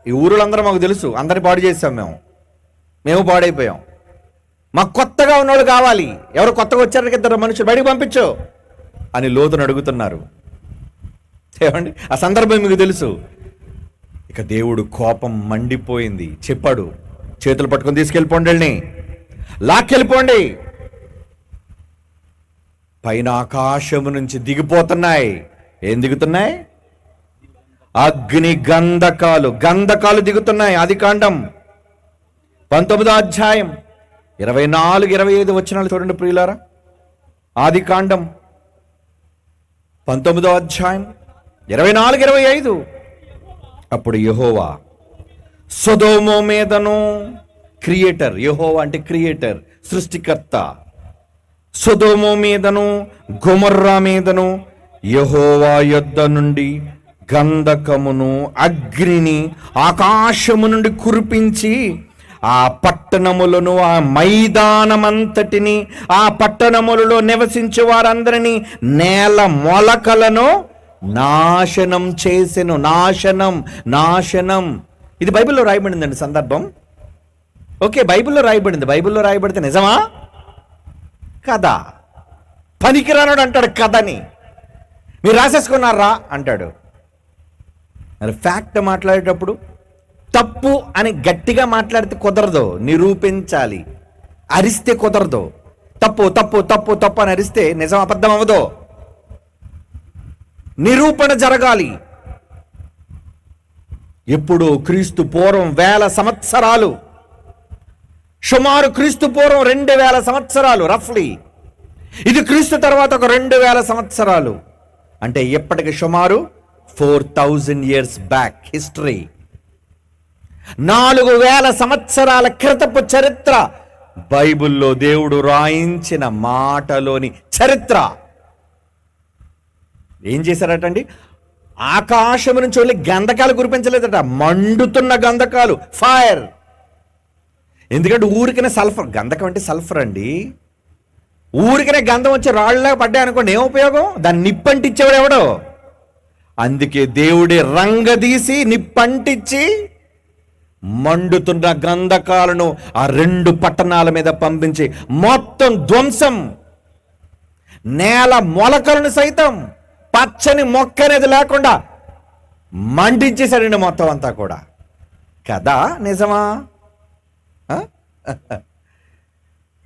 ఈ ఊరులందరూ మాకు తెలుసు, అందరిని పాడు చేసాం, మేము పాడైపోయాం, మాకు కొత్తగా ఉన్నోళ్ళు కావాలి, ఎవరు కొత్తగా వచ్చారట ఇద్దరు మనుషులు బయటికి పంపించు అని లోతును అడుగుతున్నారు. ఏమండి, ఆ సందర్భం మీకు తెలుసు. ఇక దేవుడు కోపం మండిపోయింది, చెప్పాడు, చేతులు పట్టుకొని తీసుకెళ్ళిపోండి, లాక్కెళ్ళిపోండి. పైన ఆకాశము నుంచి దిగిపోతున్నాయి. ఏం దిగుతున్నాయి? అగ్ని గంధకాలు, గంధకాలు దిగుతున్నాయి. ఆదికాండం 19వ అధ్యాయం 24-25 వచనాలు చూడండి ప్రియులారా. ఆదికాండం 19వ అధ్యాయం 24-25. అప్పుడు యెహోవా సొదొమ మీదను, క్రియేటర్, యెహోవా అంటే క్రియేటర్, సృష్టికర్త, సొదొమ మీదను గొమొర్రా మీదను యెహోవా యొద్ద నుండి గంధకమును అగ్నిని ఆకాశము నుండి కురిపించి ఆ పట్టణములను, ఆ మైదానమంతటిని, ఆ పట్టణములలో నివసించే వారందరినీ, నేల మొలకలను నాశనం చేసెను. నాశనం, నాశనం. ఇది బైబిల్లో రాయబడిందండి సందర్భం. ఓకే, బైబిల్లో రాయబడింది. బైబిల్లో రాయబడితే నిజమా కదా? పనికిరానోడు అంటాడు కథని, మీరు రాసేసుకున్నారా అంటాడు. మరి ఫ్యాక్ట్ మాట్లాడేటప్పుడు తప్పు అని గట్టిగా మాట్లాడితే కుదరదు, నిరూపించాలి. అరిస్తే కుదరదు. తప్పు తప్పు తప్పు తప్పు అని అరిస్తే నిజం అబద్ధం అవ్వదు, నిరూపణ జరగాలి. ఎప్పుడు క్రీస్తు పూర్వం 1000 సంవత్సరాలు, సుమారు క్రీస్తు పూర్వం 2000 సంవత్సరాలు రఫ్లీ. ఇది క్రీస్తు తర్వాత ఒక 2000 సంవత్సరాలు, అంటే ఇప్పటికి సుమారు 4000 years బ్యాక్ హిస్టరీ. 4000 సంవత్సరాల క్రితపు చరిత్ర బైబిల్లో దేవుడు రాయించిన మాటలోని చరిత్ర. ఏం చేశారటండి? ఆకాశం నుంచి వెళ్ళి గంధకాలు కురిపించలేదట, మండుతున్న గంధకాలు, ఫైర్. ఎందుకంటే ఊరికనే సల్ఫర్, గంధకం అంటే సల్ఫర్ అండి. ఊరికనే గంధం వచ్చి రాళ్ళగా పడ్డాయి అనుకోండి, ఏం ఉపయోగం? దాన్ని నిప్పంటిచ్చేవాడు ఎవడో. అందుకే దేవుడే రంగదీసి నిప్పంటిచ్చి మండుతున్న గంధకాలను ఆ 2 పట్టణాల మీద పంపించి మొత్తం ధ్వంసం. నేల మొలకలను సైతం, పచ్చని మొక్క అనేది లేకుండా మండించేశాడండి మొత్తం అంతా కూడా. కదా నిజమా?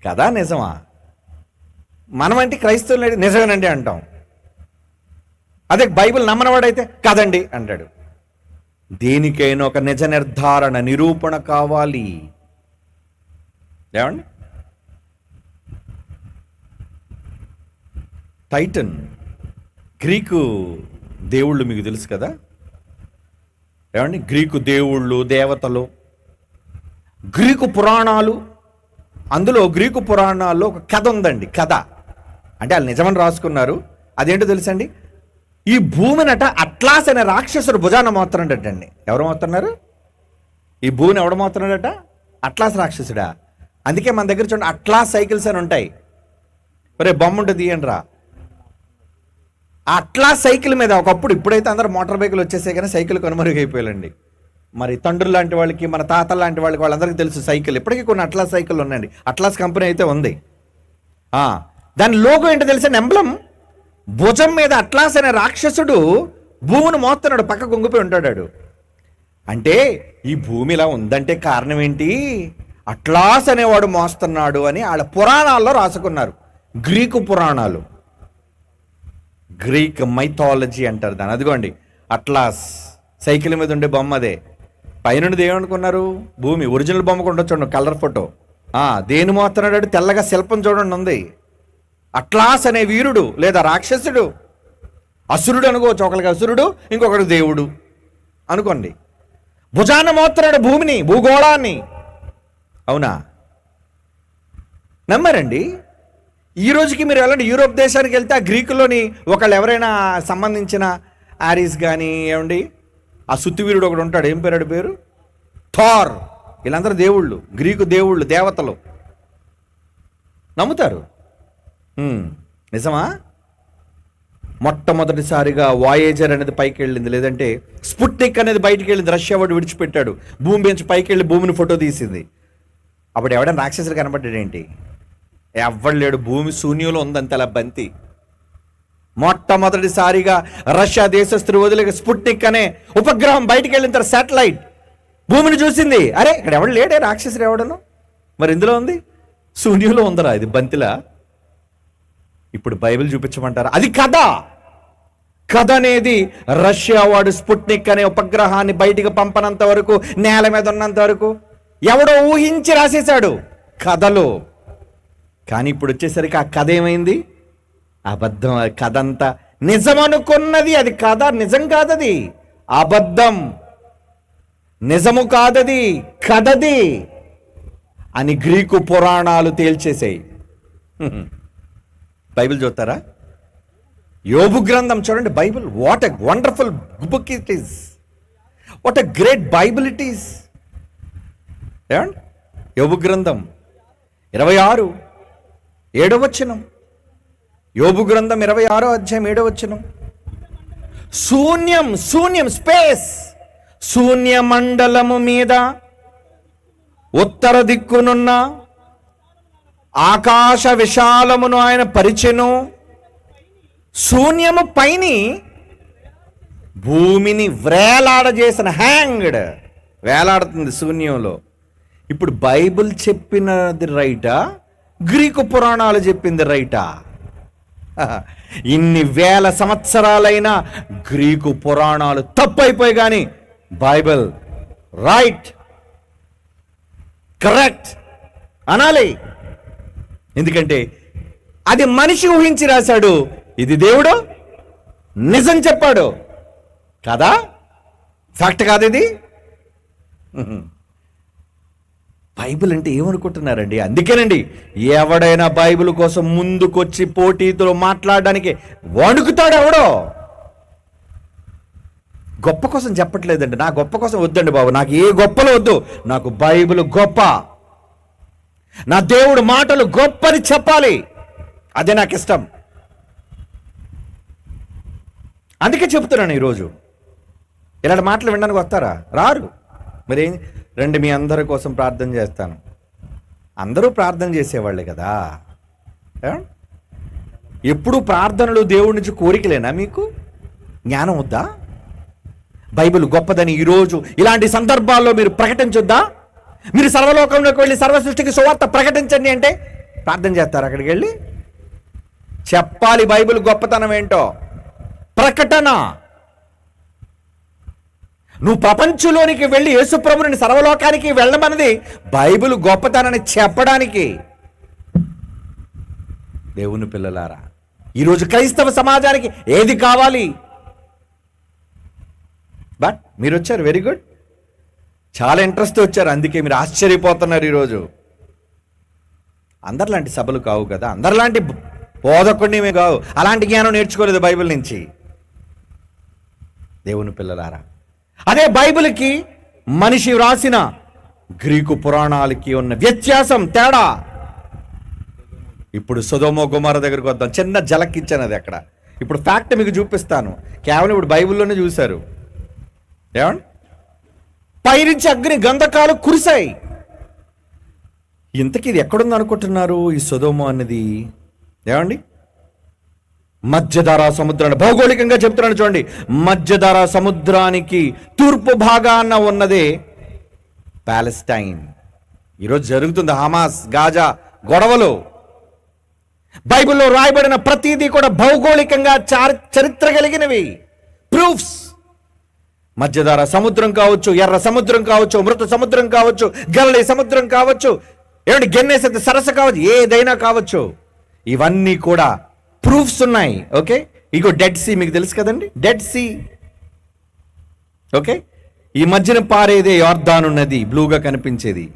కదా నిజమా? మనమంటే క్రైస్తవులు నిజమేనండి అంటాం. అదే బైబిల్ నమ్మనవాడైతే కాదండి అంటాడు. దేనికైనా ఒక నిజ నిర్ధారణ, నిరూపణ కావాలి. ఏమండి? టైటన్, గ్రీకు దేవుళ్ళు మీకు తెలుసు కదా. ఏమండి? గ్రీకు దేవుళ్ళు, దేవతలు, గ్రీకు పురాణాలు. అందులో గ్రీకు పురాణాల్లో ఒక కథ ఉందండి. కథ అంటే వాళ్ళు నిజమని రాసుకున్నారు. అదేంటో తెలుసండి? ఈ భూమినట అట్లాస్ అనే రాక్షసుడు భుజాన మోస్తున్నాడటండి. ఎవరు మోస్తున్నారు? ఈ భూమిని ఎవడు మోస్తున్నాడట? అట్లాస్ రాక్షసుడా. అందుకే మన దగ్గర చూడండి అట్లాస్ సైకిల్స్ అని ఉంటాయి. ఒరే బొమ్మ ఉంటుంది తీయండి రా. అట్లా సైకిల్ మీద ఒకప్పుడు, ఇప్పుడైతే అందరూ మోటార్ బైకులు వచ్చేసాయి కానీ సైకిల్ కనుమరుగైపోయాలండి. మరి తండ్రులు లాంటి వాళ్ళకి, మన తాతల లాంటి వాళ్ళకి, వాళ్ళందరికీ తెలుసు సైకిల్. ఇప్పటికీ కొన్ని అట్లాస్ సైకిల్ ఉన్నాయండి. అట్లాస్ కంపెనీ అయితే ఉంది. దాని లోగో ఏంటో తెలుసా? ఎంబ్లం. భుజం మీద అట్లాస్ అనే రాక్షసుడు భూమిని మోస్తున్నాడు, పక్క గుంగిపోయి ఉంటాడు. అంటే ఈ భూమి ఇలా ఉందంటే కారణం ఏంటి? అట్లాస్ అనేవాడు మోస్తున్నాడు అని వాళ్ళ పురాణాల్లో రాసుకున్నారు. గ్రీకు పురాణాలు, గ్రీక్ మైథాలజీ అంటారు దాన్ని. అదిగోండి అట్లాస్ సైకిల్ మీద ఉండే బొమ్మ అదే. పైనుండి ఏమనుకున్నారు? భూమి. ఒరిజినల్ బొమ్మ కూడా చూడండి, కలర్ ఫోటో. దేని మోస్తున్నాడు? తెల్లగా శిల్పం చూడండి ఉంది. అట్లాస్ అనే వీరుడు లేదా రాక్షసుడు, అసురుడు అనుకోవచ్చు. ఒకరికి అసురుడు, ఇంకొకరికి దేవుడు అనుకోండి. భుజాన మోస్తున్నాడు భూమిని, భూగోళాన్ని. అవునా? నమ్మారండి? ఈ రోజుకి మీరు వెళ్ళండి యూరోప్ దేశానికి వెళ్తే ఆ గ్రీకులోని ఒకళ్ళు ఎవరైనా సంబంధించిన ఆరిస్ కానీ ఏమండి, ఆ సుత్తివీరుడు ఒకడు ఉంటాడు. ఏం పేరు పేరు? థార్. వీళ్ళందరూ దేవుళ్ళు, గ్రీకు దేవుళ్ళు, దేవతలు. నమ్ముతారు. నిజమా? మొట్టమొదటిసారిగా వాయేజర్ అనేది పైకి వెళ్ళింది, లేదంటే స్పుట్నిక్ అనేది బయటికి వెళ్ళింది. రష్యా వాడు విడిచిపెట్టాడు. భూమి నుంచి పైకి వెళ్ళి భూమిని ఫోటో తీసింది. అప్పుడు ఎవడైనా రాక్షసుడు కనబడ్డాడేంటి? ఎవ్వడు లేడు. భూమి శూన్యంలో ఉందంతే, అలా బంతి. మొట్టమొదటిసారిగా రష్యా దేశస్తులు వదిలేక స్పుట్నిక్ అనే ఉపగ్రహం బయటికి వెళ్ళిన తర్వాత శాటిలైట్ భూమిని చూసింది. అరే ఇక్కడ ఎవడు లేడే రాక్షసుడు ఎవడను? మరి ఇందులో ఉంది, శూన్యంలో ఉందరా, ఇది బంతిలా. ఇప్పుడు బైబిల్ చూపించమంటారా? అది కథ. కథ అనేది రష్యా వాడు స్పుట్నిక్ అనే ఉపగ్రహాన్ని బయటికి పంపనంత వరకు, నేల మీద ఉన్నంత వరకు ఎవడో ఊహించి రాసేశాడు కథలో. కానీ ఇప్పుడు వచ్చేసరికి ఆ కథ ఏమైంది? అబద్ధం. కథ అంతా నిజం అనుకున్నది, అది కథ నిజం కాదది, అబద్ధం. నిజము కాదది, కథది అని గ్రీకు పురాణాలు తేల్చేసాయి. బైబిల్ చూస్తారా? యోబు గ్రంథం చూడండి. Bible, what a wonderful book it is, what a great Bible it is. ఏమండి? యోబు గ్రంథం 26:7. యోబు గ్రంథం 26:7. శూన్యం, శూన్యం, స్పేస్. శూన్య మండలము మీద ఉత్తర దిక్కునున్న ఆకాశ విశాలమును ఆయన పరిచెను. శూన్యము పైని భూమిని వేలాడజేసిన, హ్యాంగ్డ్, వేలాడుతుంది శూన్యంలో. ఇప్పుడు బైబిల్ చెప్పినది రైటా? గ్రీకు పురాణాలు చెప్పింది రైటా? ఇన్ని వేల సంవత్సరాలైనా గ్రీకు పురాణాలు తప్పైపోయి కానీ బైబిల్ రైట్, కరెక్ట్ అనాలి. ఎందుకంటే అది మనిషి ఊహించి రాశాడు, ఇది దేవుడు నిజం చెప్పాడు కదా. ఫ్యాక్ట్ కాదు ఇది. బైబిల్ అంటే ఏమనుకుంటున్నారండి? అందుకేనండి ఎవడైనా బైబిల్ కోసం ముందుకొచ్చి పోటీతో మాట్లాడడానికి వణుకుతాడు ఎవడో. గొప్ప కోసం చెప్పట్లేదండి, నా గొప్ప కోసం వద్దండి బాబు, నాకు ఏ గొప్పలు వద్దు, నాకు బైబిల్ గొప్ప, నా దేవుడు మాటలు గొప్పని చెప్పాలి, అదే నాకు ఇష్టం. అందుకే చెప్తున్నాను ఈరోజు. ఇలాంటి మాటలు వినడానికి వస్తారా? రారు. మరి రండి, మీ అందరి కోసం ప్రార్థన చేస్తాను. అందరూ ప్రార్థన చేసేవాళ్ళే కదా. ఎప్పుడు ప్రార్థనలు దేవుడి నుంచి కోరికలేనా? మీకు జ్ఞానం వద్దా? బైబిల్ గొప్పదని ఈరోజు ఇలాంటి సందర్భాల్లో మీరు ప్రకటించొద్దా? మీరు సర్వలోకంలోకి వెళ్ళి సర్వ సృష్టికి సువార్త ప్రకటించండి అంటే ప్రార్థన చేస్తారు. అక్కడికి వెళ్ళి చెప్పాలి బైబిల్ గొప్పతనం ఏంటో. ప్రకటన. నువ్వు ప్రపంచంలోనికి వెళ్ళి యేసుప్రభుని సర్వలోకానికి వెళ్ళమన్నది బైబిల్ గొప్పతనాన్ని చెప్పడానికి. దేవుని పిల్లలారా, ఈరోజు క్రైస్తవ సమాజానికి ఏది కావాలి? బట్ మీరు వచ్చారు, వెరీ గుడ్, చాలా ఇంట్రెస్ట్ వచ్చారు, అందుకే మీరు ఆశ్చర్యపోతున్నారు ఈరోజు. అందరిలాంటి సభలు కావు కదా, అందరిలాంటి బోధకుడిని కావు, అలాంటి జ్ఞానం నేర్చుకోలేదు బైబిల్ నుంచి. దేవుని పిల్లలారా, అదే బైబిల్కి మనిషి వ్రాసిన గ్రీకు పురాణాలకి ఉన్న వ్యత్యాసం, తేడా. ఇప్పుడు సొదొమ గొమొర్రా దగ్గరికి వద్దాం. చిన్న జలక్ ఇచ్చాను అది అక్కడ. ఇప్పుడు ఫ్యాక్ట్ మీకు చూపిస్తాను. కేవలం ఇప్పుడు బైబిల్లోనే చూశారు. ఏమండి, పైనుంచి అగ్ని గంధకాలు కురిశాయి. ఇంతకీ ఇది ఎక్కడుంది అనుకుంటున్నారు ఈ సొదొమ అన్నది? ఏమండి, మధ్యధరా సముద్రాన్ని, భౌగోళికంగా చెప్తున్నాను చూడండి, మధ్యధరా సముద్రానికి తూర్పు భాగాన ఉన్నదే పాలెస్టైన్. ఈరోజు జరుగుతుంది హమాస్ గాజా గొడవలు. బైబిల్లో రాయబడిన ప్రతిదీ కూడా భౌగోళికంగా చరిత్ర కలిగినవి, ప్రూఫ్స్. మధ్యధరా సముద్రం కావచ్చు, ఎర్ర సముద్రం కావచ్చు, మృత సముద్రం కావచ్చు, గలిలీ సముద్రం కావచ్చు, ఏమంటే గెన్నేసెత్ సరస్సు కావచ్చు, ఏదైనా కావచ్చు. ఇవన్నీ కూడా ప్రూఫ్స్ ఉన్నాయి. ఓకే, ఇగో డెడ్ సీ మీకు తెలుసు కదండి, డెడ్ సీ. ఓకే, ఈ మధ్యన పారేదే యొర్దాను నది, బ్లూగా కనిపించేది.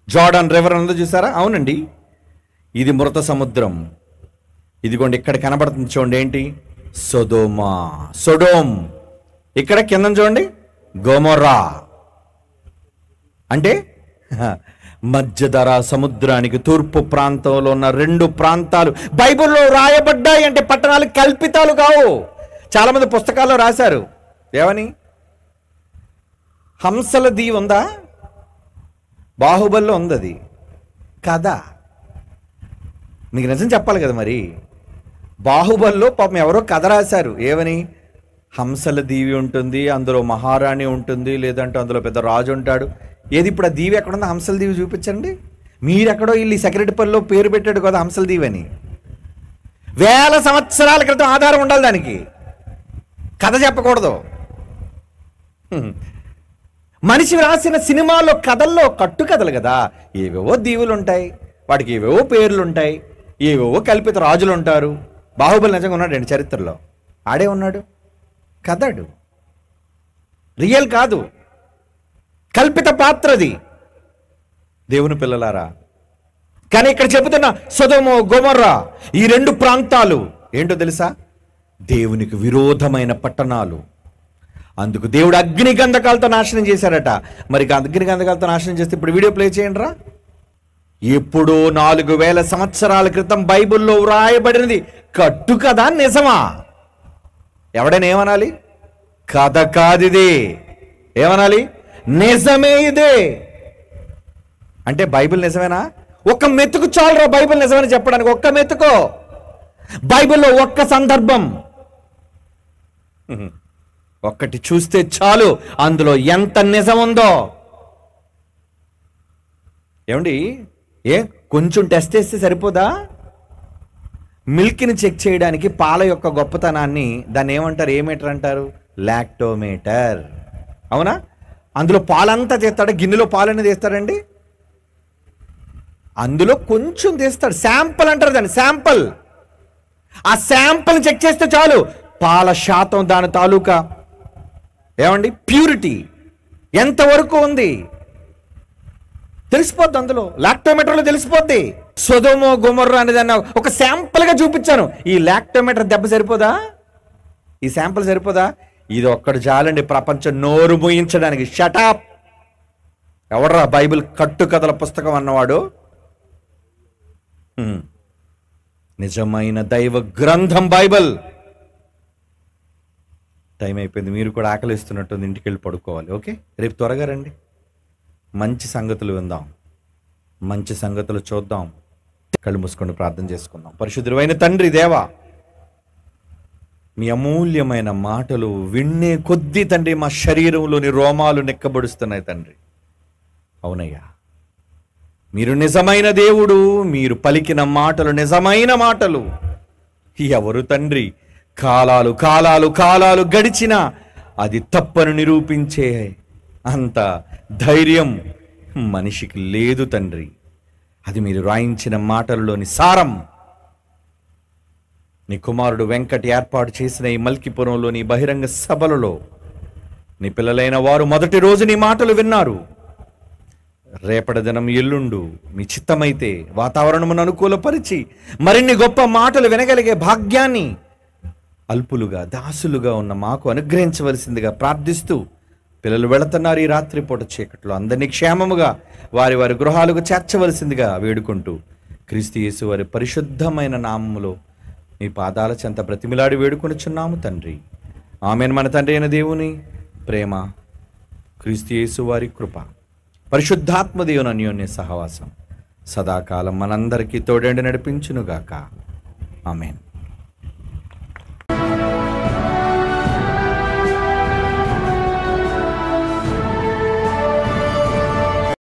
జార్డాన్ రివర్ ఉందో చూసారా? అవునండి, ఇది మృత సముద్రం. ఇదిగోండి ఇక్కడ కనబడుతుంది చూడండి, ఏంటి? సొదొమ, సొడోమ్. ఇక్కడ కింద చూడండి, గొమొర్రా. అంటే మధ్యధరా సముద్రానికి తూర్పు ప్రాంతంలో ఉన్న 2 ప్రాంతాలు బైబిల్లో రాయబడ్డాయి. అంటే పట్టణాలు కల్పితాలు కావు. చాలా మంది పుస్తకాల్లో రాశారు. ఏమని? హంసల దీవి ఉందా? బాహుబలిలో ఉంది అది కదా. మీకు నిజం చెప్పాలి కదా మరి. బాహుబలిలో పాపం ఎవరో కథ రాశారు. ఏమని? హంసల దీవి ఉంటుంది, అందులో మహారాణి ఉంటుంది, లేదంటే అందులో పెద్ద రాజు ఉంటాడు. ఏది ఇప్పుడు ఆ దీవి ఎక్కడుందో? హంసల దీవి చూపించండి. మీరెక్కడో ఇల్లు సెక్రటరీపల్లిలో పేరు పెట్టాడు కదా హంసల దీవి అని. 1000 సంవత్సరాల క్రితం ఆధారం ఉండాలి దానికి, కథ చెప్పకూడదు. మనిషి రాసిన సినిమాల్లో కథల్లో కట్టుకథలు కదా. ఏవేవో దీవులు ఉంటాయి, వాటికి ఏవేవో పేర్లు ఉంటాయి, ఏవేవో కల్పిత రాజులు ఉంటారు. బాహుబలి నిజంగా ఉన్నాడండి చరిత్రలో? ఆడే ఉన్నాడు, కథడు, రియల్ కాదు, కల్పిత పాత్రది. దేవుని పిల్లలారా, కానీ ఇక్కడ చెబుతున్న సొదొమ గొమొర్రా ఈ 2 ప్రాంతాలు ఏంటో తెలుసా? దేవునికి విరోధమైన పట్టణాలు. అందుకు దేవుడు అగ్ని గంధకాలతో నాశనం చేశాడట. మరి అగ్ని గంధకాలతో నాశనం చేస్తే ఇప్పుడు వీడియో ప్లే చేయండి రా. ఎప్పుడో 4000 సంవత్సరాల క్రితం బైబిల్లో వ్రాయబడినది కట్టు కదా, నిజమా? ఎవడైనా ఏమనాలి? కథ కాదిది. ఏమనాలి? నిజమే ఇదే. అంటే బైబిల్ నిజమేనా? ఒక్క మెతుకు చాలురా బైబిల్ నిజమని చెప్పడానికి. ఒక్క మెతుకు. బైబిల్లో ఒక్క సందర్భం ఒక్కటి చూస్తే చాలు, అందులో ఎంత నిజం ఉందో. ఏమండి, కొంచెం టెస్ట్ చేస్తే సరిపోదా? మిల్క్ని చెక్ చేయడానికి పాల యొక్క గొప్పతనాన్ని దాన్ని ఏమంటారు? ఏ మీటర్ అంటారు? లాక్టోమీటర్. అవునా? అందులో పాలంతా తీస్తాడు, గిన్నెలో పాలన్నీ తీస్తాడండి, అందులో కొంచెం తీస్తాడు. శాంపుల్ అంటారు దాన్ని, శాంపుల్. ఆ శాంపుల్ చెక్ చేస్తే చాలు, పాల శాతం, దాని తాలూకా ఏమండి ప్యూరిటీ ఎంతవరకు ఉంది తెలిసిపోద్ది. అందులో లాక్టోమీటర్లో తెలిసిపోద్ది. సొదొమ గొమొర్రా అనేది ఒక శాంపుల్గా చూపించాను. ఈ లాక్టోమీటర్ దెబ్బ సరిపోదా? ఈ శాంపుల్ సరిపోదా? ఇది ఒక్కడు చాలండి ప్రపంచం నోరు మూయించడానికి. షటాప్. ఎవడ్రా బైబిల్ కట్టుకథల పుస్తకం అన్నవాడు? నిజమైన దైవ గ్రంథం బైబిల్. టైం అయిపోయింది, మీరు కూడా ఆకలిస్తున్నట్టుంది, ఇంటికి వెళ్ళి పడుకోవాలి. ఓకే, రేపు త్వరగా రండి, మంచి సంగతులు విందాం, మంచి సంగతులు చూద్దాం. కళ్ళు మూసుకొని ప్రార్థన చేసుకుందాం. పరిశుద్ధుడైన తండ్రి దేవా, మీ అమూల్యమైన మాటలు విన్నే కొద్దీ తండ్రి మా శరీరంలోని రోమాలు నెక్కబడుస్తున్నాయి తండ్రి. అవునయ్యా, మీరు నిజమైన దేవుడు, మీరు పలికిన మాటలు నిజమైన మాటలు. ఎవరు తండ్రి కాలాలు కాలాలు కాలాలు గడిచినా అది తప్పను నిరూపించే అంత ధైర్యం మనిషికి లేదు తండ్రి. అది మీరు రాయించిన మాటలలోని సారం. నీ కుమారుడు వెంకట్ ఏర్పాటు చేసిన ఈ మల్కీపురంలోని బహిరంగ సభలలో నీ పిల్లలైన వారు మొదటి రోజు నీ మాటలు విన్నారు. రేపటి దినం ఎల్లుండు మీ చిత్తమైతే వాతావరణమును అనుకూలపరిచి మరిన్ని గొప్ప మాటలు వినగలిగే భాగ్యాన్ని అల్పులుగా దాసులుగా ఉన్న మాకు అనుగ్రహించవలసిందిగా ప్రార్థిస్తూ, పిల్లలు వెళుతున్నారు ఈ రాత్రిపూట చీకట్లో, అందరినీ క్షేమముగా వారి వారి గృహాలకు చేర్చవలసిందిగా వేడుకుంటూ క్రీస్తు యేసు వారి పరిశుద్ధమైన నామములో మీ పాదాల చెంత బ్రతిమిలాడి వేడుకొనుచున్నాము తండ్రి. ఆమేన్. మన తండ్రి అయిన దేవుని ప్రేమ, క్రీస్తు యేసు వారి కృప, పరిశుద్ధాత్మ దేవుని అన్యోన్య సహవాసం సదాకాలం మనందరికీ తోడండి నడిపించునుగాక. ఆమేన్.